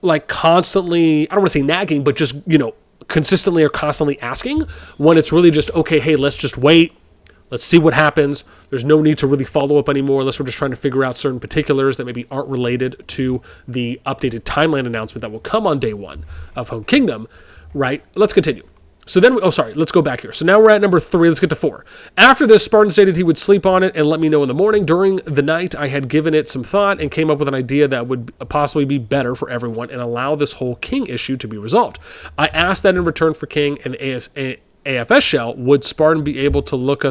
like constantly, I don't want to say nagging, but just, consistently or constantly asking when it's really just, okay, hey, let's just wait. Let's see what happens. There's no need to really follow up anymore unless we're just trying to figure out certain particulars that maybe aren't related to the updated timeline announcement that will come on day one of Home Kingdom, right? Let's continue. So then, let's go back here. So now we're at number 3. Let's get to 4. After this, Spartan stated he would sleep on it and let me know in the morning. During the night, I had given it some thought and came up with an idea that would possibly be better for everyone and allow this whole king issue to be resolved. I asked that in return for king and AFS shell, would Spartan be able to hook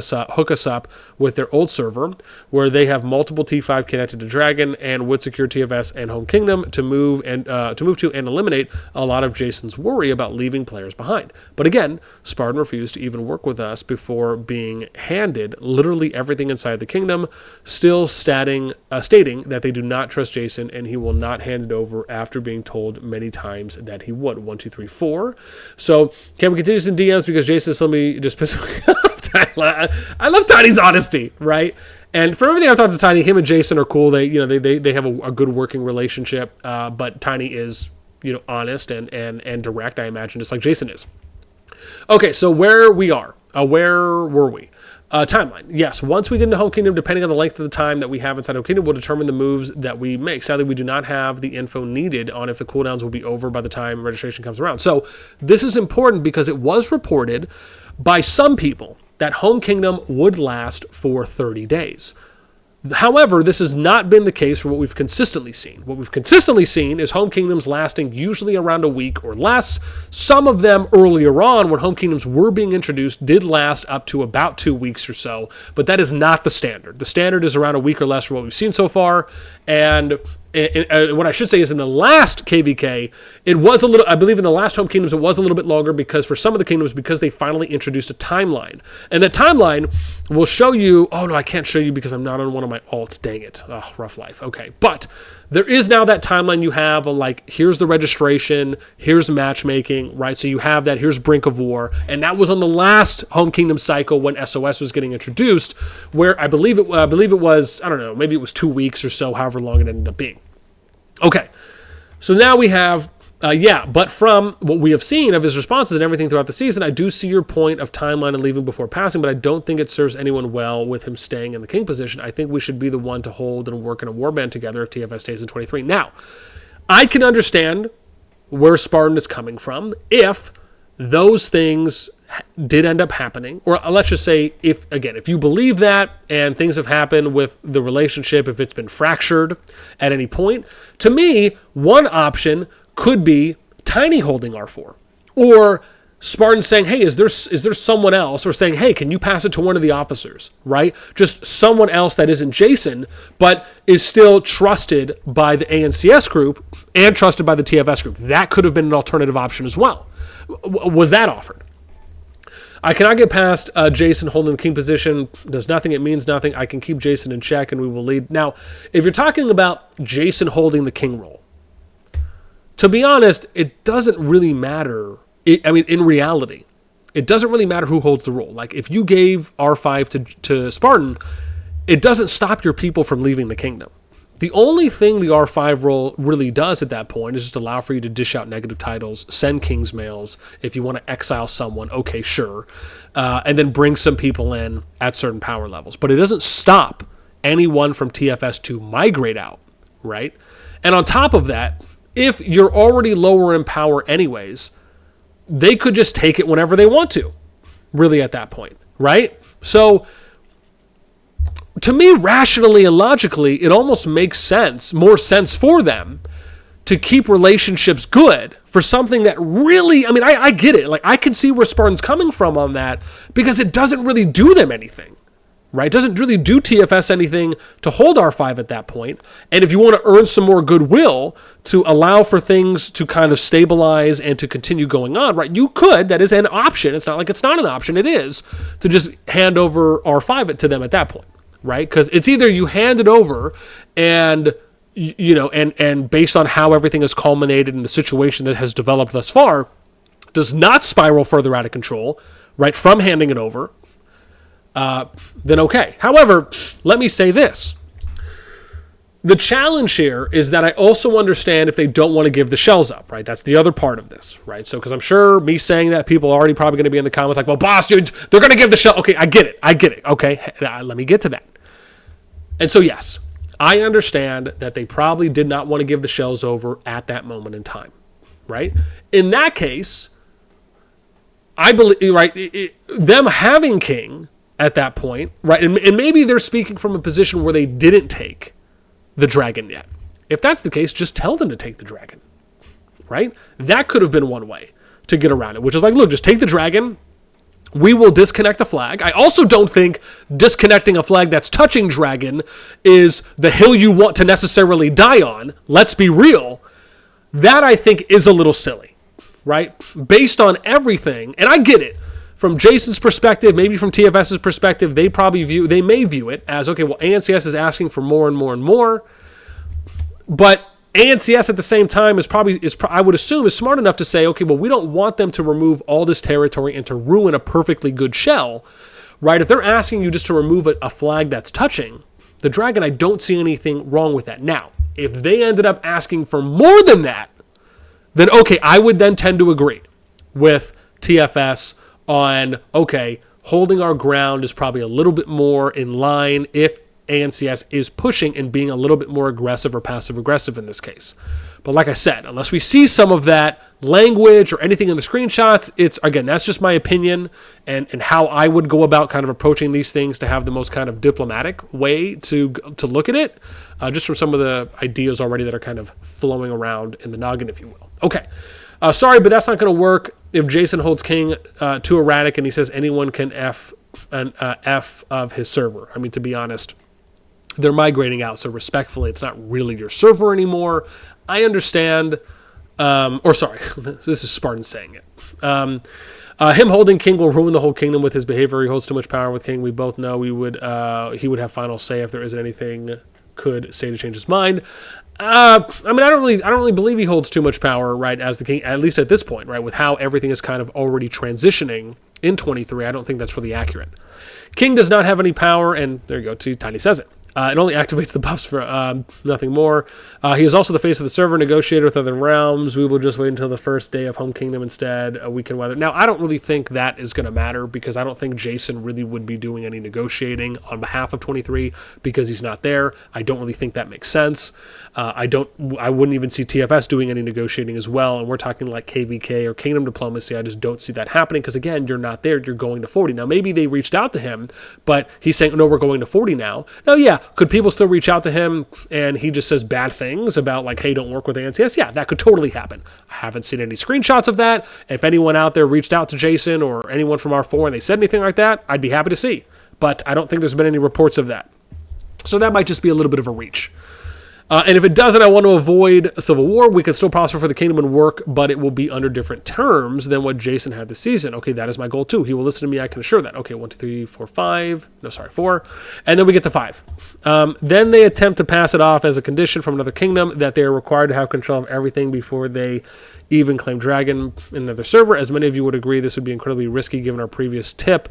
us up with their old server where they have multiple T5 connected to Dragon and would secure TFS and Home Kingdom to move to and eliminate a lot of Jason's worry about leaving players behind. But again, Spartan refused to even work with us before being handed literally everything inside the kingdom, still stating that they do not trust Jason and he will not hand it over after being told many times that he would. 1, 2, 3, 4. So can we continue in DMs because Jason is somebody just pissing me off? I love Tiny's honesty, right? And for everything I've talked to Tiny, him and Jason are cool. They have a good working relationship. But Tiny is, honest and direct, I imagine, just like Jason is. Okay, so where we are, where were we? Timeline. Yes, once we get into Home Kingdom, depending on the length of the time that we have inside Home Kingdom, we'll determine the moves that we make. Sadly, we do not have the info needed on if the cooldowns will be over by the time registration comes around. So this is important because it was reported by some people that Home Kingdom would last for 30 days. However, this has not been the case for what we've consistently seen. What we've consistently seen is Home Kingdoms lasting usually around a week or less. Some of them earlier on, when Home Kingdoms were being introduced, did last up to about 2 weeks or so, but that is not the standard. The standard is around a week or less for what we've seen so far, and what I should say is in the last KVK, it was I believe in the last Home Kingdoms, it was a little bit longer because for some of the kingdoms, because they finally introduced a timeline. And that timeline will show you, oh no, I can't show you because I'm not on one of my alts, dang it. Oh, rough life. Okay. But there is now that timeline you have of like, here's the registration, here's matchmaking, right? So you have that, here's Brink of War. And that was on the last Home Kingdom cycle when SOS was getting introduced, where I believe it was, I don't know, maybe it was 2 weeks or so, however long it ended up being. Okay, so now we have, but from what we have seen of his responses and everything throughout the season, I do see your point of timeline and leaving before passing, but I don't think it serves anyone well with him staying in the king position. I think we should be the one to hold and work in a warband together if TFS stays in 23. Now, I can understand where Spartan is coming from if those things did end up happening, or let's just say if you believe that and things have happened with the relationship, if it's been fractured at any point, to me, one option could be Tiny holding R4, or Spartan saying, hey, is there someone else, or saying, hey, can you pass it to one of the officers, right? Just someone else that isn't Jason, but is still trusted by the ANCS group and trusted by the TFS group. That could have been an alternative option as well. Was that offered? I cannot get past Jason holding the king position. Does nothing. It means nothing. I can keep Jason in check and we will lead. Now, if you're talking about Jason holding the king role, to be honest, it doesn't really matter. In reality, it doesn't really matter who holds the role. Like, if you gave R5 to Spartan, it doesn't stop your people from leaving the kingdom. The only thing the R5 role really does at that point is just allow for you to dish out negative titles, send king's mails. If you want to exile someone, okay, sure. And then bring some people in at certain power levels. But it doesn't stop anyone from TFS to migrate out, right? And on top of that, if you're already lower in power anyways, they could just take it whenever they want to, really, at that point, right? So, to me, rationally and logically, it almost makes more sense for them to keep relationships good for something that really, I get it. Like, I can see where Spartan's coming from on that, because it doesn't really do them anything, right? It doesn't really do TFS anything to hold R5 at that point. And if you want to earn some more goodwill to allow for things to kind of stabilize and to continue going on, right, you could. That is an option. It's not like it's not an option. It is to just hand over R5 to them at that point, right? Because it's either you hand it over and, and based on how everything has culminated in the situation that has developed thus far, does not spiral further out of control, right, from handing it over, then okay. However, let me say this. The challenge here is that I also understand if they don't want to give the shells up, right? That's the other part of this, right? So, because I'm sure me saying that, people are already probably going to be in the comments like, well, boss, dude, they're going to give the shell. Okay, I get it. Okay, let me get to that. And so, yes, I understand that they probably did not want to give the shells over at that moment in time, right? In that case, I believe, right, them having king at that point, right, and maybe they're speaking from a position where they didn't take the dragon yet. If that's the case, just tell them to take the dragon, right? That could have been one way to get around it, which is like, look, just take the dragon. We will disconnect a flag. I also don't think disconnecting a flag that's touching dragon is the hill you want to necessarily die on. Let's be real. That, I think, is a little silly, right? Based on everything, and I get it. From Jason's perspective, maybe from TFS's perspective, they may view it as, okay, well, ANCS is asking for more and more and more, but ANCS at the same time I would assume, is smart enough to say, okay, well, we don't want them to remove all this territory and to ruin a perfectly good shell, right? If they're asking you just to remove a flag that's touching the dragon, I don't see anything wrong with that. Now, if they ended up asking for more than that, then okay, I would then tend to agree with TFS on, okay, holding our ground is probably a little bit more in line if ANCS is pushing and being a little bit more aggressive or passive-aggressive in this case. But like I said, unless we see some of that language or anything in the screenshots, it's, again, that's just my opinion and how I would go about kind of approaching these things to have the most kind of diplomatic way to look at it, just from some of the ideas already that are kind of flowing around in the noggin, if you will. Okay. Sorry, but that's not going to work if Jason holds king too erratic and he says anyone can F of his server. I mean, to be honest, they're migrating out, so respectfully, it's not really your server anymore. I understand, this is Spartan saying it. Him holding king will ruin the whole kingdom with his behavior. He holds too much power with king. We both know he would have final say if there isn't anything could say to change his mind. I don't really believe he holds too much power, right, as the king, at least at this point, right, with how everything is kind of already transitioning in 23. I don't think that's really accurate. King does not have any power, and there you go, Tiny says it. It only activates the buffs for nothing more. He is also the face of the server, negotiator with other realms. We will just wait until the first day of Home Kingdom instead. We can weather. Now, I don't really think that is going to matter because I don't think Jason really would be doing any negotiating on behalf of 23 because he's not there. I don't really think that makes sense. I wouldn't even see TFS doing any negotiating as well. And we're talking like KVK or Kingdom Diplomacy. I just don't see that happening because, again, you're not there. You're going to 40. Now, maybe they reached out to him, but he's saying, no, we're going to 40 now. Now, yeah, could people still reach out to him and he just says bad things about like, hey, don't work with ANCS? Yeah, that could totally happen. I haven't seen any screenshots of that. If anyone out there reached out to Jason or anyone from R4 and they said anything like that, I'd be happy to see. But I don't think there's been any reports of that. So that might just be a little bit of a reach. And if it doesn't, I want to avoid a civil war. We can still prosper for the kingdom and work, but it will be under different terms than what Jason had this season. Okay, that is my goal too. He will listen to me. I can assure that. Okay, 1, 2, 3, 4, 5. No, sorry, 4. And then we get to 5. Then they attempt to pass it off as a condition from another kingdom that they are required to have control of everything before they even claim dragon in another server. As many of you would agree, this would be incredibly risky given our previous tip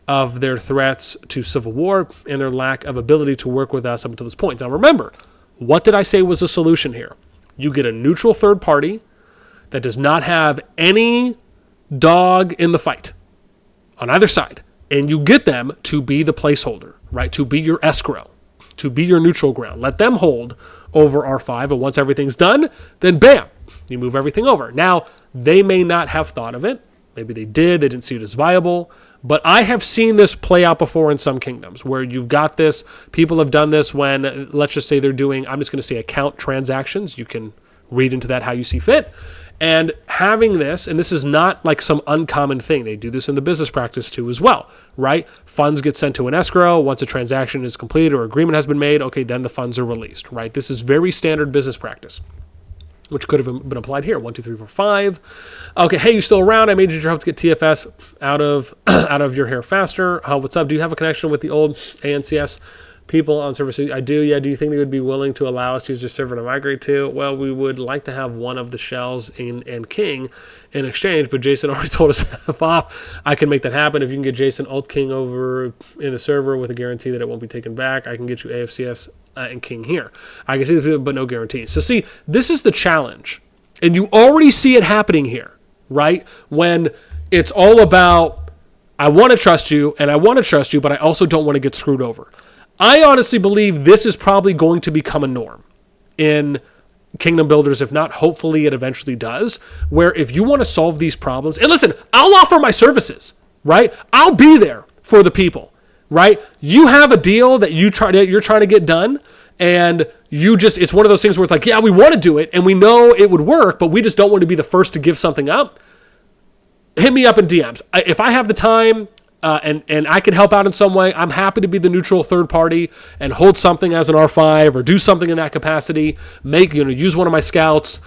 of their threats to civil war and their lack of ability to work with us up until this point. Now remember, what did I say was the solution here? You get a neutral third party that does not have any dog in the fight on either side, and you get them to be the placeholder, right? To be your escrow, to be your neutral ground. Let them hold over R5, and once everything's done, then bam, you move everything over. Now, they may not have thought of it. Maybe they did. They didn't see it as viable. But I have seen this play out before in some kingdoms where you've got this. People have done this when, let's just say they're doing, I'm just going to say account transactions. You can read into that how you see fit. And having this, and this is not like some uncommon thing. They do this in the business practice too as well, right? Funds get sent to an escrow. Once a transaction is completed or agreement has been made, okay, then the funds are released, right? This is very standard business practice, which could have been applied here. 1, 2, 3, 4, 5. Okay, hey, you still around? I made you help to get TFS out of your hair faster. What's up? Do you have a connection with the old ANCS people on server C? I do, yeah. Do you think they would be willing to allow us to use their server to migrate to? Well, we would like to have one of the shells and King in exchange, but Jason already told us F off. I can make that happen. If you can get Jason Alt King over in the server with a guarantee that it won't be taken back, I can get you AFCS and King here. I can see this, but no guarantees. So see, this is the challenge. And you already see it happening here, right? When it's all about, I want to trust you, and I want to trust you, but I also don't want to get screwed over. I honestly believe this is probably going to become a norm in Kingdom Builders, if not, hopefully it eventually does, where if you want to solve these problems, and listen, I'll offer my services, right? I'll be there for the people. Right? You have a deal that you're trying to get done, and it's one of those things where it's like, yeah, we want to do it, and we know it would work, but we just don't want to be the first to give something up. Hit me up in DMs. If I have the time and I can help out in some way, I'm happy to be the neutral third party and hold something as an R5 or do something in that capacity. Use one of my scouts,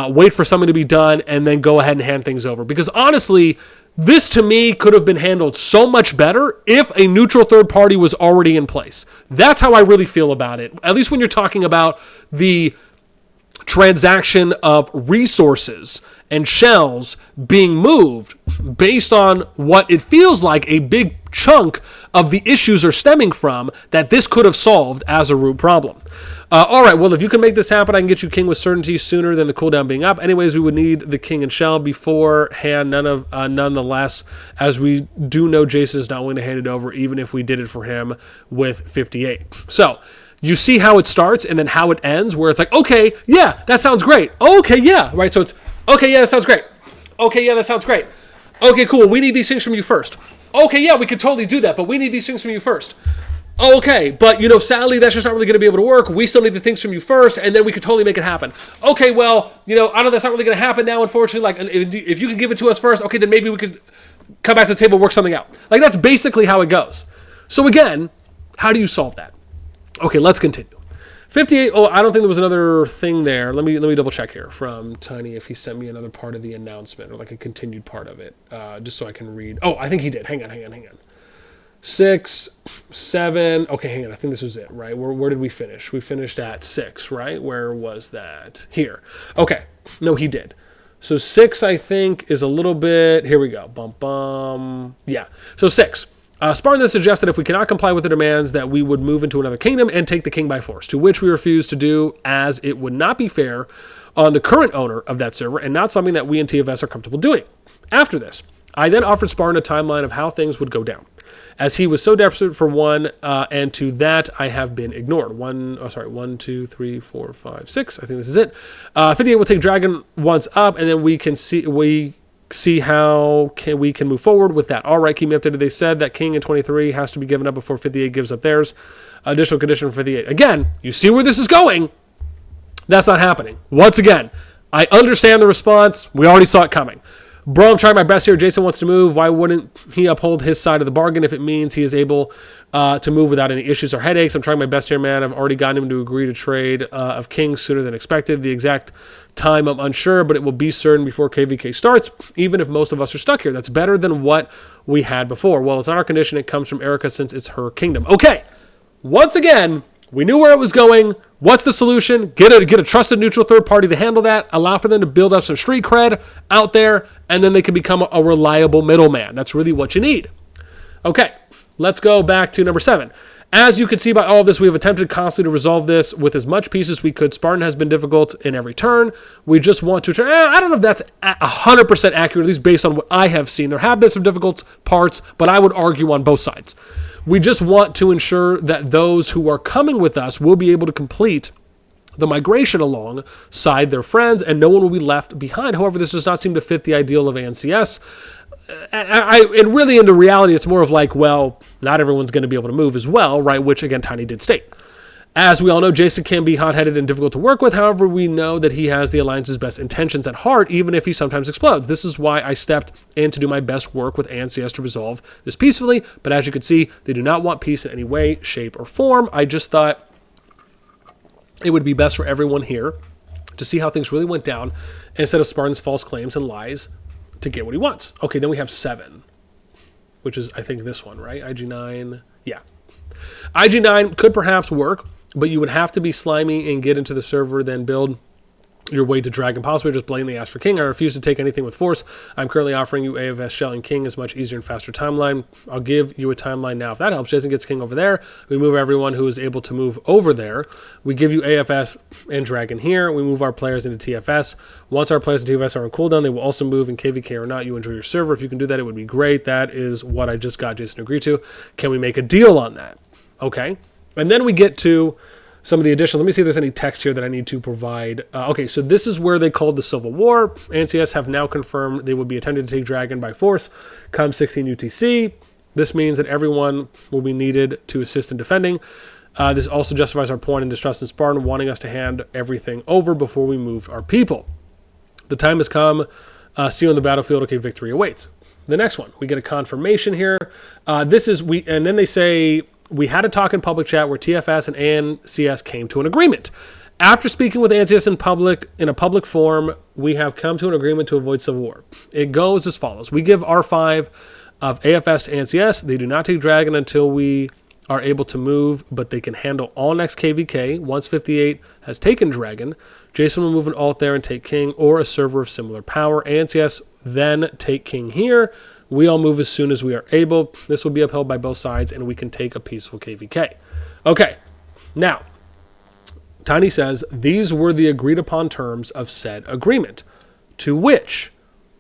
wait for something to be done, and then go ahead and hand things over. Because honestly, this, to me, could have been handled so much better if a neutral third party was already in place. That's how I really feel about it. At least when you're talking about the transaction of resources and shells being moved based on what it feels like a big chunk of the issues are stemming from that this could have solved as a root problem. All right, well, if you can make this happen, I can get you King with certainty sooner than the cooldown being up. Anyways, we would need the King and Shell beforehand, nonetheless, as we do know Jason is not willing to hand it over, even if we did it for him with 58. So, you see how it starts and then how it ends, where it's like, okay, yeah, that sounds great. Okay, yeah, right? So it's, okay, yeah, that sounds great. Okay, yeah, that sounds great. Okay, cool, we need these things from you first. Okay, yeah, we could totally do that, but we need these things from you first. Okay, but, sadly, that's just not really going to be able to work. We still need the things from you first, and then we could totally make it happen. Okay, well, I know that's not really going to happen now, unfortunately. Like, if you can give it to us first, okay, then maybe we could come back to the table and work something out. Like, that's basically how it goes. So, again, how do you solve that? Okay, let's continue. 58, I don't think there was another thing there. Let me double check here from Tiny if he sent me another part of the announcement or like a continued part of it, just so I can read. Oh, I think he did. Hang on. 6, 7. Okay, hang on. I think this was it, right? Where did we finish? We finished at 6, right? Where was that? Here. Okay. No, he did. So 6, I think, is a little bit. Here we go. Bum. Yeah. So 6. Spartan then suggested if we cannot comply with the demands that we would move into another kingdom and take the king by force, to which we refused to do, as it would not be fair on the current owner of that server and not something that we in TFS are comfortable doing. After this, I then offered Spartan a timeline of how things would go down, as he was so desperate for one, and to that I have been ignored. 1, 2, 3, 4, 5, 6. I think this is it. 58 will take Dragon once up, and then we see how we can move forward with that. All right, keep me updated. They said that King in 23 has to be given up before 58 gives up theirs. Additional condition for 58. Again, you see where this is going. That's not happening. Once again, I understand the response. We already saw it coming. Bro, I'm trying my best here. Jason wants to move. Why wouldn't he uphold his side of the bargain if it means he is able to move without any issues or headaches? I'm trying my best here, man. I've already gotten him to agree to trade of kings sooner than expected. The exact time I'm unsure, but it will be certain before KVK starts, even if most of us are stuck here. That's better than what we had before. Well, it's not our condition. It comes from Erica since it's her kingdom. Okay, once again, we knew where it was going. What's the solution? Get a trusted neutral third party to handle that. Allow for them to build up some street cred out there, and then they can become a reliable middleman. That's really what you need. Okay, let's go back to number 7. As you can see by all of this, we have attempted constantly to resolve this with as much peace as we could. Spartan has been difficult in every turn. We just want to turn. I don't know if that's 100% accurate, at least based on what I have seen. There have been some difficult parts, but I would argue on both sides. We just want to ensure that those who are coming with us will be able to complete the migration alongside their friends, and no one will be left behind. However, this does not seem to fit the ideal of NCS. And really, in the reality, it's more of like, well, not everyone's going to be able to move as well, right? Which, again, Tiny did state. As we all know, Jason can be hot-headed and difficult to work with. However, we know that he has the Alliance's best intentions at heart, even if he sometimes explodes. This is why I stepped in to do my best work with ANCS to resolve this peacefully. But as you can see, they do not want peace in any way, shape, or form. I just thought it would be best for everyone here to see how things really went down instead of Spartan's false claims and lies to get what he wants. Okay, then we have 7, which is, I think, this one, right? IG9. Yeah. IG9 could perhaps work, but you would have to be slimy and get into the server, then build your way to Dragon, possibly just blatantly ask for King. I refuse to take anything with force. I'm currently offering you AFS shelling King is much easier and faster timeline. I'll give you a timeline now if that helps. Jason gets King over there. We move everyone who is able to move over there. We give you AFS and Dragon here. We move our players into TFS. Once our players in TFS are on cooldown, they will also move in KVK or not. You enjoy your server. If you can do that, it would be great. That is what I just got Jason to agree to. Can we make a deal on that? Okay. And then we get to some of the additional. Let me see if there's any text here that I need to provide. Okay, so this is where they called the Civil War. NCS have now confirmed they will be attempting to take Dragon by force come 16 UTC. This means that everyone will be needed to assist in defending. This also justifies our point in distrust in Spartan, wanting us to hand everything over before we move our people. The time has come. See you on the battlefield. Okay, victory awaits. The next one, we get a confirmation here. And then they say, we had a talk in public chat where TFS and ANCS came to an agreement. After speaking with ANCS in a public forum, we have come to an agreement to avoid civil war. It goes as follows. We give R5 of AFS to ANCS. They do not take Dragon until we are able to move, but they can handle all next KVK. Once 58 has taken Dragon, Jason will move an alt there and take King or a server of similar power. ANCS then take King here. We all move as soon as we are able. This will be upheld by both sides, and we can take a peaceful KVK. Okay, now, Tiny says, these were the agreed-upon terms of said agreement, to which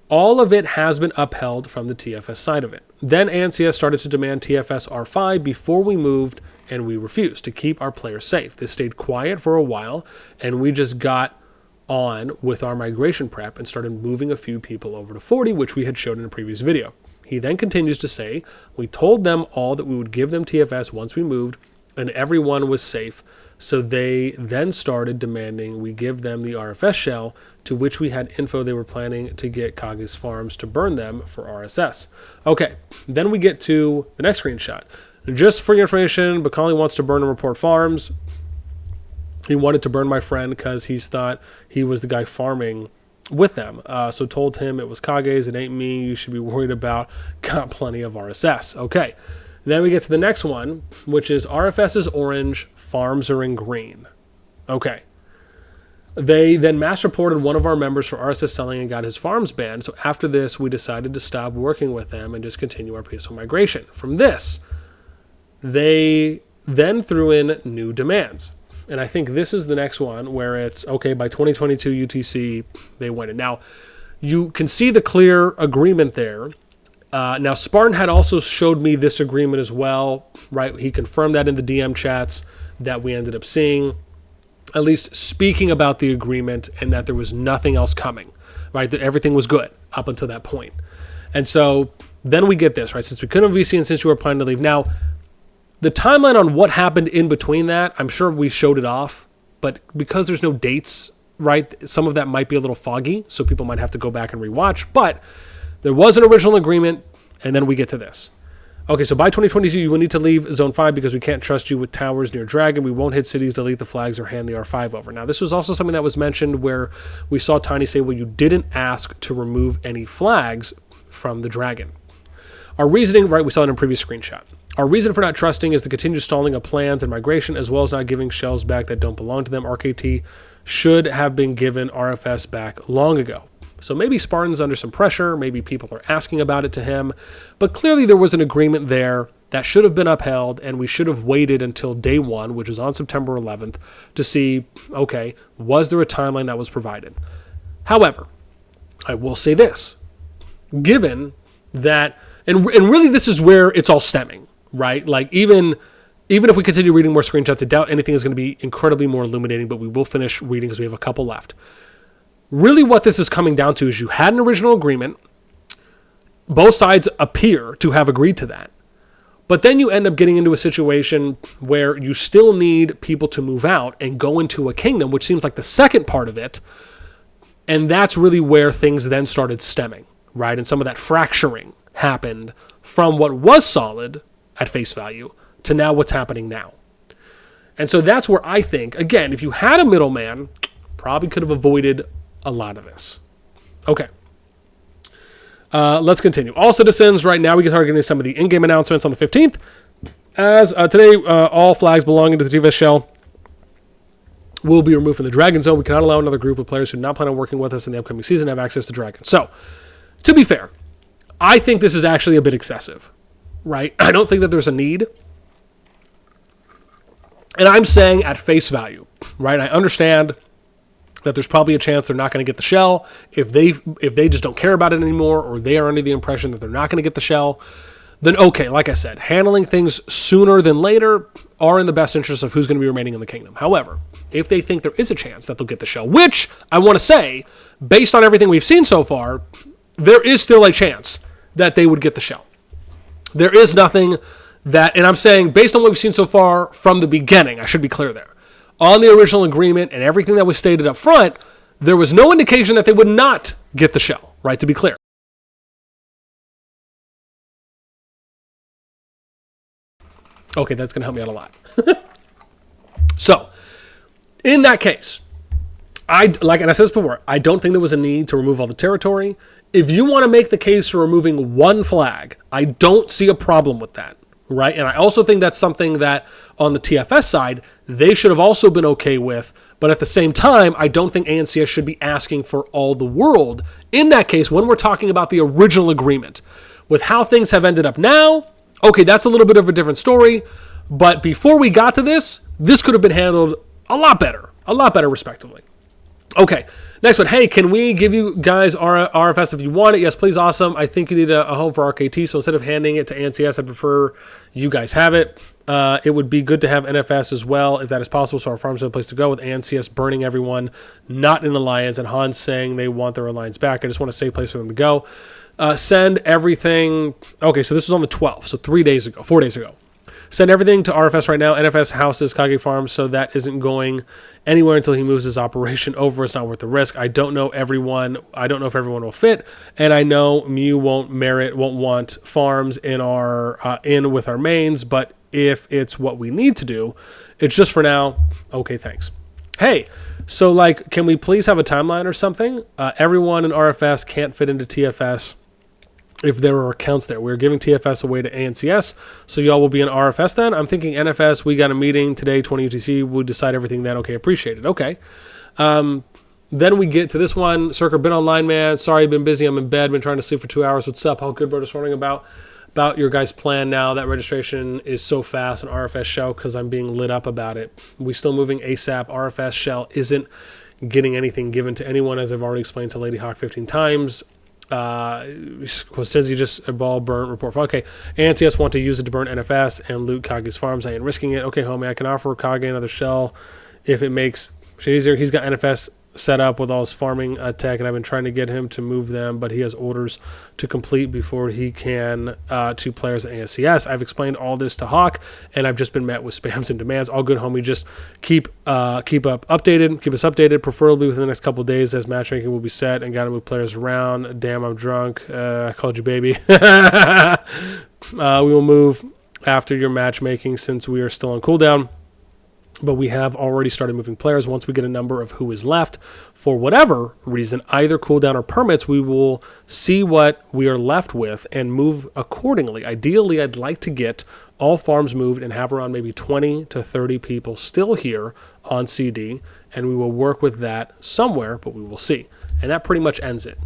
all of it has been upheld from the TFS side of it. Then ANCS started to demand TFS R5 before we moved, and we refused to keep our players safe. This stayed quiet for a while, and we just got on with our migration prep and started moving a few people over to 40, which we had showed in a previous video. He then continues to say, we told them all that we would give them TFS once we moved, and everyone was safe. So they then started demanding we give them the RFS shell, to which we had info they were planning to get Kage's farms to burn them for RSS. Okay, then we get to the next screenshot. Just for your information, Bakali wants to burn and report farms. He wanted to burn my friend because he thought he was the guy farming with them. So told him it was Kage's, it ain't me, you should be worried about, got plenty of RSS. Okay, then we get to the next one, which is RFS is orange, farms are in green. Okay. They then mass reported one of our members for RSS selling and got his farms banned. So after this, we decided to stop working with them and just continue our peaceful migration. From this, they then threw in new demands. And I think this is the next one where it's, okay, by 2022 UTC, they went in. Now, you can see the clear agreement there. Now, Spartan had also showed me this agreement as well, right? He confirmed that in the DM chats that we ended up seeing, at least speaking about the agreement and that there was nothing else coming, right? That everything was good up until that point. And so then we get this, right? Since we couldn't VC and since you were planning to leave. Now, the timeline on what happened in between that, I'm sure we showed it off, but because there's no dates, right? Some of that might be a little foggy, so people might have to go back and rewatch, but there was an original agreement, and then we get to this. Okay, so by 2022, you will need to leave Zone 5 because we can't trust you with towers near Dragon. We won't hit cities, delete the flags, or hand the R5 over. Now, this was also something that was mentioned where we saw Tiny say, well, you didn't ask to remove any flags from the Dragon. Our reasoning, right, we saw it in a previous screenshot. Our reason for not trusting is the continued stalling of plans and migration, as well as not giving shells back that don't belong to them. RKT should have been given RFS back long ago. So maybe Spartan's under some pressure, maybe people are asking about it to him, but clearly there was an agreement there that should have been upheld, and we should have waited until day one, which was on September 11th, to see, okay, was there a timeline that was provided? However, I will say this, given that, and really this is where it's all stemming, right? Like even if we continue reading more screenshots, I doubt anything is going to be incredibly more illuminating, but we will finish reading because we have a couple left. Really what this is coming down to is you had an original agreement. Both sides appear to have agreed to that. But then you end up getting into a situation where you still need people to move out and go into a kingdom, which seems like the second part of it. And that's really where things then started stemming, right? And some of that fracturing happened from what was solid at face value to now what's happening now. And so that's where I think, again, if you had a middleman, probably could have avoided a lot of this. Okay. Let's continue. All citizens, right now we can start getting some of the in-game announcements on the 15th. As today, all flags belonging to the TFS shell will be removed from the Dragon Zone. We cannot allow another group of players who do not plan on working with us in the upcoming season to have access to Dragon. So, to be fair, I think this is actually a bit excessive, right? I don't think that there's a need. And I'm saying at face value, right? I understand that there's probably a chance they're not going to get the shell if they just don't care about it anymore, or they are under the impression that they're not going to get the shell. Then okay, like I said, handling things sooner than later are in the best interest of who's going to be remaining in the kingdom. However, if they think there is a chance that they'll get the shell, which I want to say, based on everything we've seen so far, there is still a chance that they would get the shell. There is nothing that, and I'm saying based on what we've seen so far from the beginning, I should be clear there. On the original agreement and everything that was stated up front, there was no indication that they would not get the shell, right, to be clear. Okay, that's going to help me out a lot. So, in that case, and I said this before, I don't think there was a need to remove all the territory. If you want to make the case for removing one flag, I don't see a problem with that, right? And I also think that's something that on the TFS side, they should have also been okay with. But at the same time, I don't think ANCS should be asking for all the world. In that case, when we're talking about the original agreement, with how things have ended up now, okay, that's a little bit of a different story. But before we got to this could have been handled a lot better respectively. Okay, next one. Hey, can we give you guys RFS if you want it? Yes, please. Awesome. I think you need a home for RKT, so instead of handing it to ANCS, I prefer you guys have it. It would be good to have NFS as well, if that is possible, so our farms have a place to go, with ANCS burning everyone not in Alliance, and Hans saying they want their Alliance back. I just want a safe place for them to go. Send everything. Okay, so this was on the 12th, so 4 days ago. Send everything to RFS right now. NFS houses Kage Farm, so that isn't going anywhere until he moves his operation over. It's not worth the risk. I don't know if everyone will fit, and I know Mew won't want farms in our with our mains, but if it's what we need to do, it's just for now. Okay, thanks. Hey, so can we please have a timeline or something? Everyone in RFS can't fit into TFS if there are accounts there. We're giving TFS away to ANCS, so y'all will be in RFS then? I'm thinking NFS, we got a meeting today, 20 UTC, we'll decide everything then. Okay, appreciate it. Okay. Then we get to this one. Circa, been online, man. Sorry, been busy. I'm in bed. Been trying to sleep for 2 hours. What's up? How good, bro? Just wondering about your guys' plan now. That registration is so fast on RFS Shell because I'm being lit up about it. We still moving ASAP. RFS Shell isn't getting anything given to anyone, as I've already explained to Lady Hawk 15 times. Says you just a ball burnt report. Okay, NCS want to use it to burn NFS and loot Kage's farms. I ain't risking it. Okay, homie, I can offer Kage another shell if it makes shit easier. He's got NFS set up with all his farming tech, and I've been trying to get him to move them, but he has orders to complete before he can to players at ASCS. I've explained all this to Hawk, and I've just been met with spams and demands. All good, homie. Just keep us updated, preferably within the next couple of days, as matchmaking will be set and got to move players around. Damn, I'm drunk. I called you baby. We will move after your matchmaking since we are still on cooldown. But we have already started moving players. Once we get a number of who is left, for whatever reason, either cooldown or permits, we will see what we are left with and move accordingly. Ideally, I'd like to get all farms moved and have around maybe 20 to 30 people still here on CD, and we will work with that somewhere, but we will see. And that pretty much ends it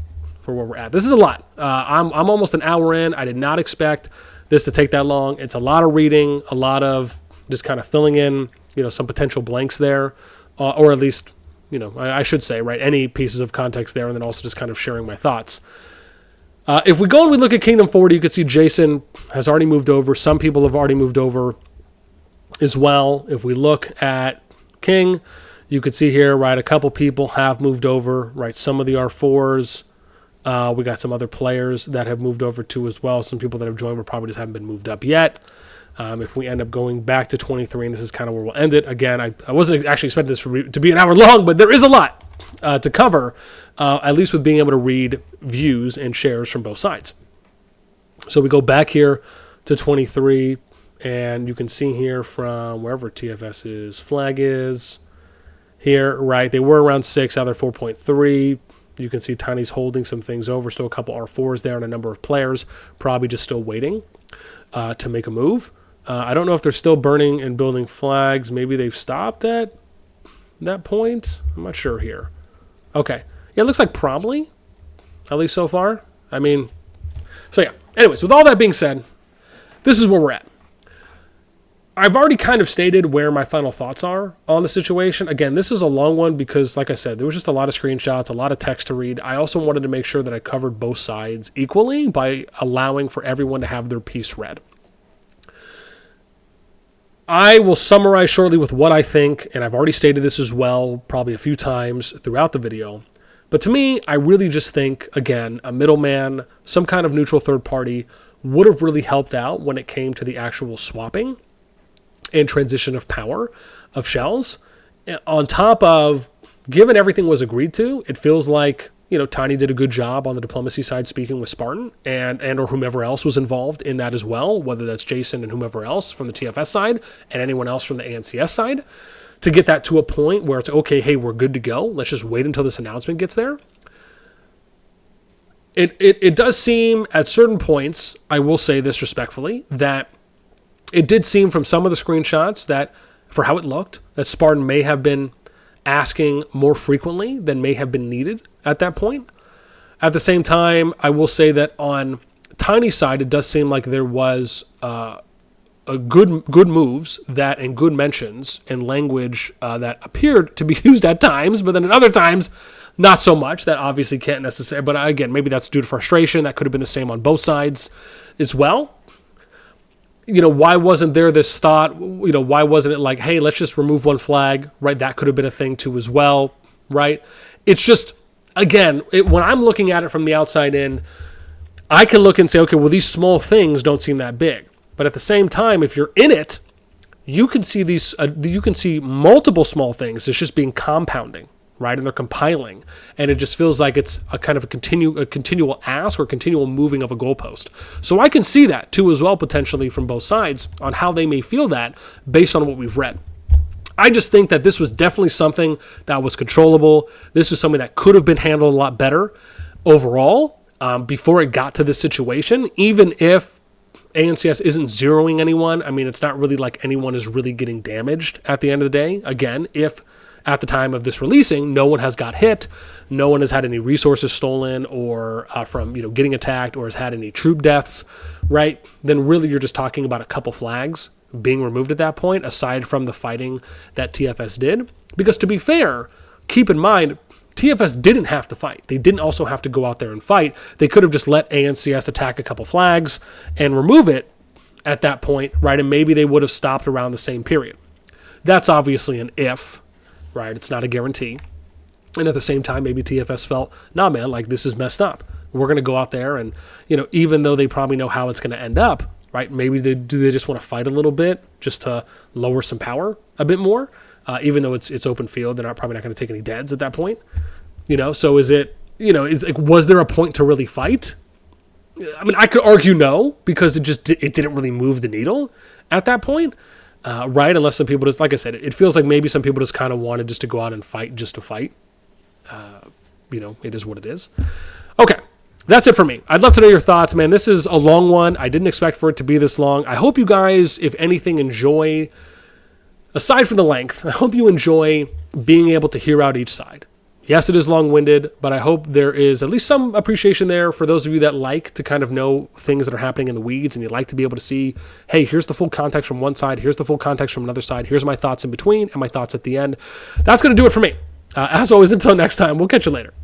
for where we're at. This is a lot. I'm almost an hour in. I did not expect this to take that long. It's a lot of reading, a lot of just kind of filling in some potential blanks there, or at least, I should say, right, any pieces of context there, and then also just kind of sharing my thoughts. If we go and we look at Kingdom 40, you can see Jason has already moved over. Some people have already moved over as well. If we look at King, you could see here, right, a couple people have moved over, right, some of the R4s. We got some other players that have moved over too as well. Some people that have joined, but probably just haven't been moved up yet. If we end up going back to 23, and this is kind of where we'll end it. Again, I wasn't actually expecting this to be an hour long, but there is a lot to cover, at least with being able to read views and shares from both sides. So we go back here to 23, and you can see here from wherever TFS's flag is here, right? They were around 6, now they're 4.3. You can see Tiny's holding some things over, still a couple R4s there and a number of players, probably just still waiting to make a move. I don't know if they're still burning and building flags. Maybe they've stopped at that point. I'm not sure here. Okay. Yeah, it looks like probably, at least so far. I mean, so yeah. Anyways, with all that being said, this is where we're at. I've already kind of stated where my final thoughts are on the situation. Again, this is a long one because, like I said, there was just a lot of screenshots, a lot of text to read. I also wanted to make sure that I covered both sides equally by allowing for everyone to have their piece read. I will summarize shortly with what I think, and I've already stated this as well, probably a few times throughout the video. But to me, I really just think, again, a middleman, some kind of neutral third party would have really helped out when it came to the actual swapping and transition of power of shells. On top of, given everything was agreed to, it feels like, Tiny did a good job on the diplomacy side speaking with Spartan and or whomever else was involved in that as well, whether that's Jason and whomever else from the TFS side and anyone else from the ANCS side, to get that to a point where it's, okay, hey, we're good to go. Let's just wait until this announcement gets there. It does seem at certain points, I will say this respectfully, that it did seem from some of the screenshots that, for how it looked, that Spartan may have been asking more frequently than may have been needed at that point. At the same time, I will say that on Tiny's side, it does seem like there was a good moves that and good mentions and language that appeared to be used at times, but then at other times, not so much. That obviously can't necessarily, but again, maybe that's due to frustration. That could have been the same on both sides as well. Why wasn't there this thought? Why wasn't it like, hey, let's just remove one flag, right? That could have been a thing too as well, right? It's just, again, when I'm looking at it from the outside in, I can look and say, okay, well, these small things don't seem that big. But at the same time, if you're in it, you can see you can see multiple small things. It's just being compounding, right? And they're compiling. And it just feels like it's a kind of a continual ask or continual moving of a goalpost. So I can see that too as well, potentially from both sides on how they may feel that based on what we've read. I just think that this was definitely something that was controllable. This was something that could have been handled a lot better overall before it got to this situation, even if ANCS isn't zeroing anyone. I mean, it's not really like anyone is really getting damaged at the end of the day. Again, if at the time of this releasing, no one has got hit, no one has had any resources stolen or from getting attacked or has had any troop deaths, right? Then really you're just talking about a couple flags being removed at that point, aside from the fighting that TFS did. Because to be fair, keep in mind, TFS didn't have to fight. They didn't also have to go out there and fight. They could have just let ANCS attack a couple flags and remove it at that point, right? And maybe they would have stopped around the same period. That's obviously an if, right? It's not a guarantee. And at the same time, maybe TFS felt, nah, man, like this is messed up. We're going to go out there and, even though they probably know how it's going to end up, right? Maybe they just want to fight a little bit just to lower some power a bit more. Even though it's open field, they're probably not going to take any deads at that point. So is it, was there a point to really fight? I mean, I could argue no, because it didn't really move the needle at that point, right? Unless some people just, like I said, it feels like maybe some people just kind of wanted just to go out and fight just to fight. It is what it is. Okay, that's it for me. I'd love to know your thoughts, man. This is a long one. I didn't expect for it to be this long. I hope you guys, if anything, enjoy, aside from the length, I hope you enjoy being able to hear out each side. Yes, it is long-winded, but I hope there is at least some appreciation there for those of you that like to kind of know things that are happening in the weeds, and you like to be able to see, hey, here's the full context from one side, here's the full context from another side, here's my thoughts in between, and my thoughts at the end. That's going to do it for me. As always, until next time, we'll catch you later.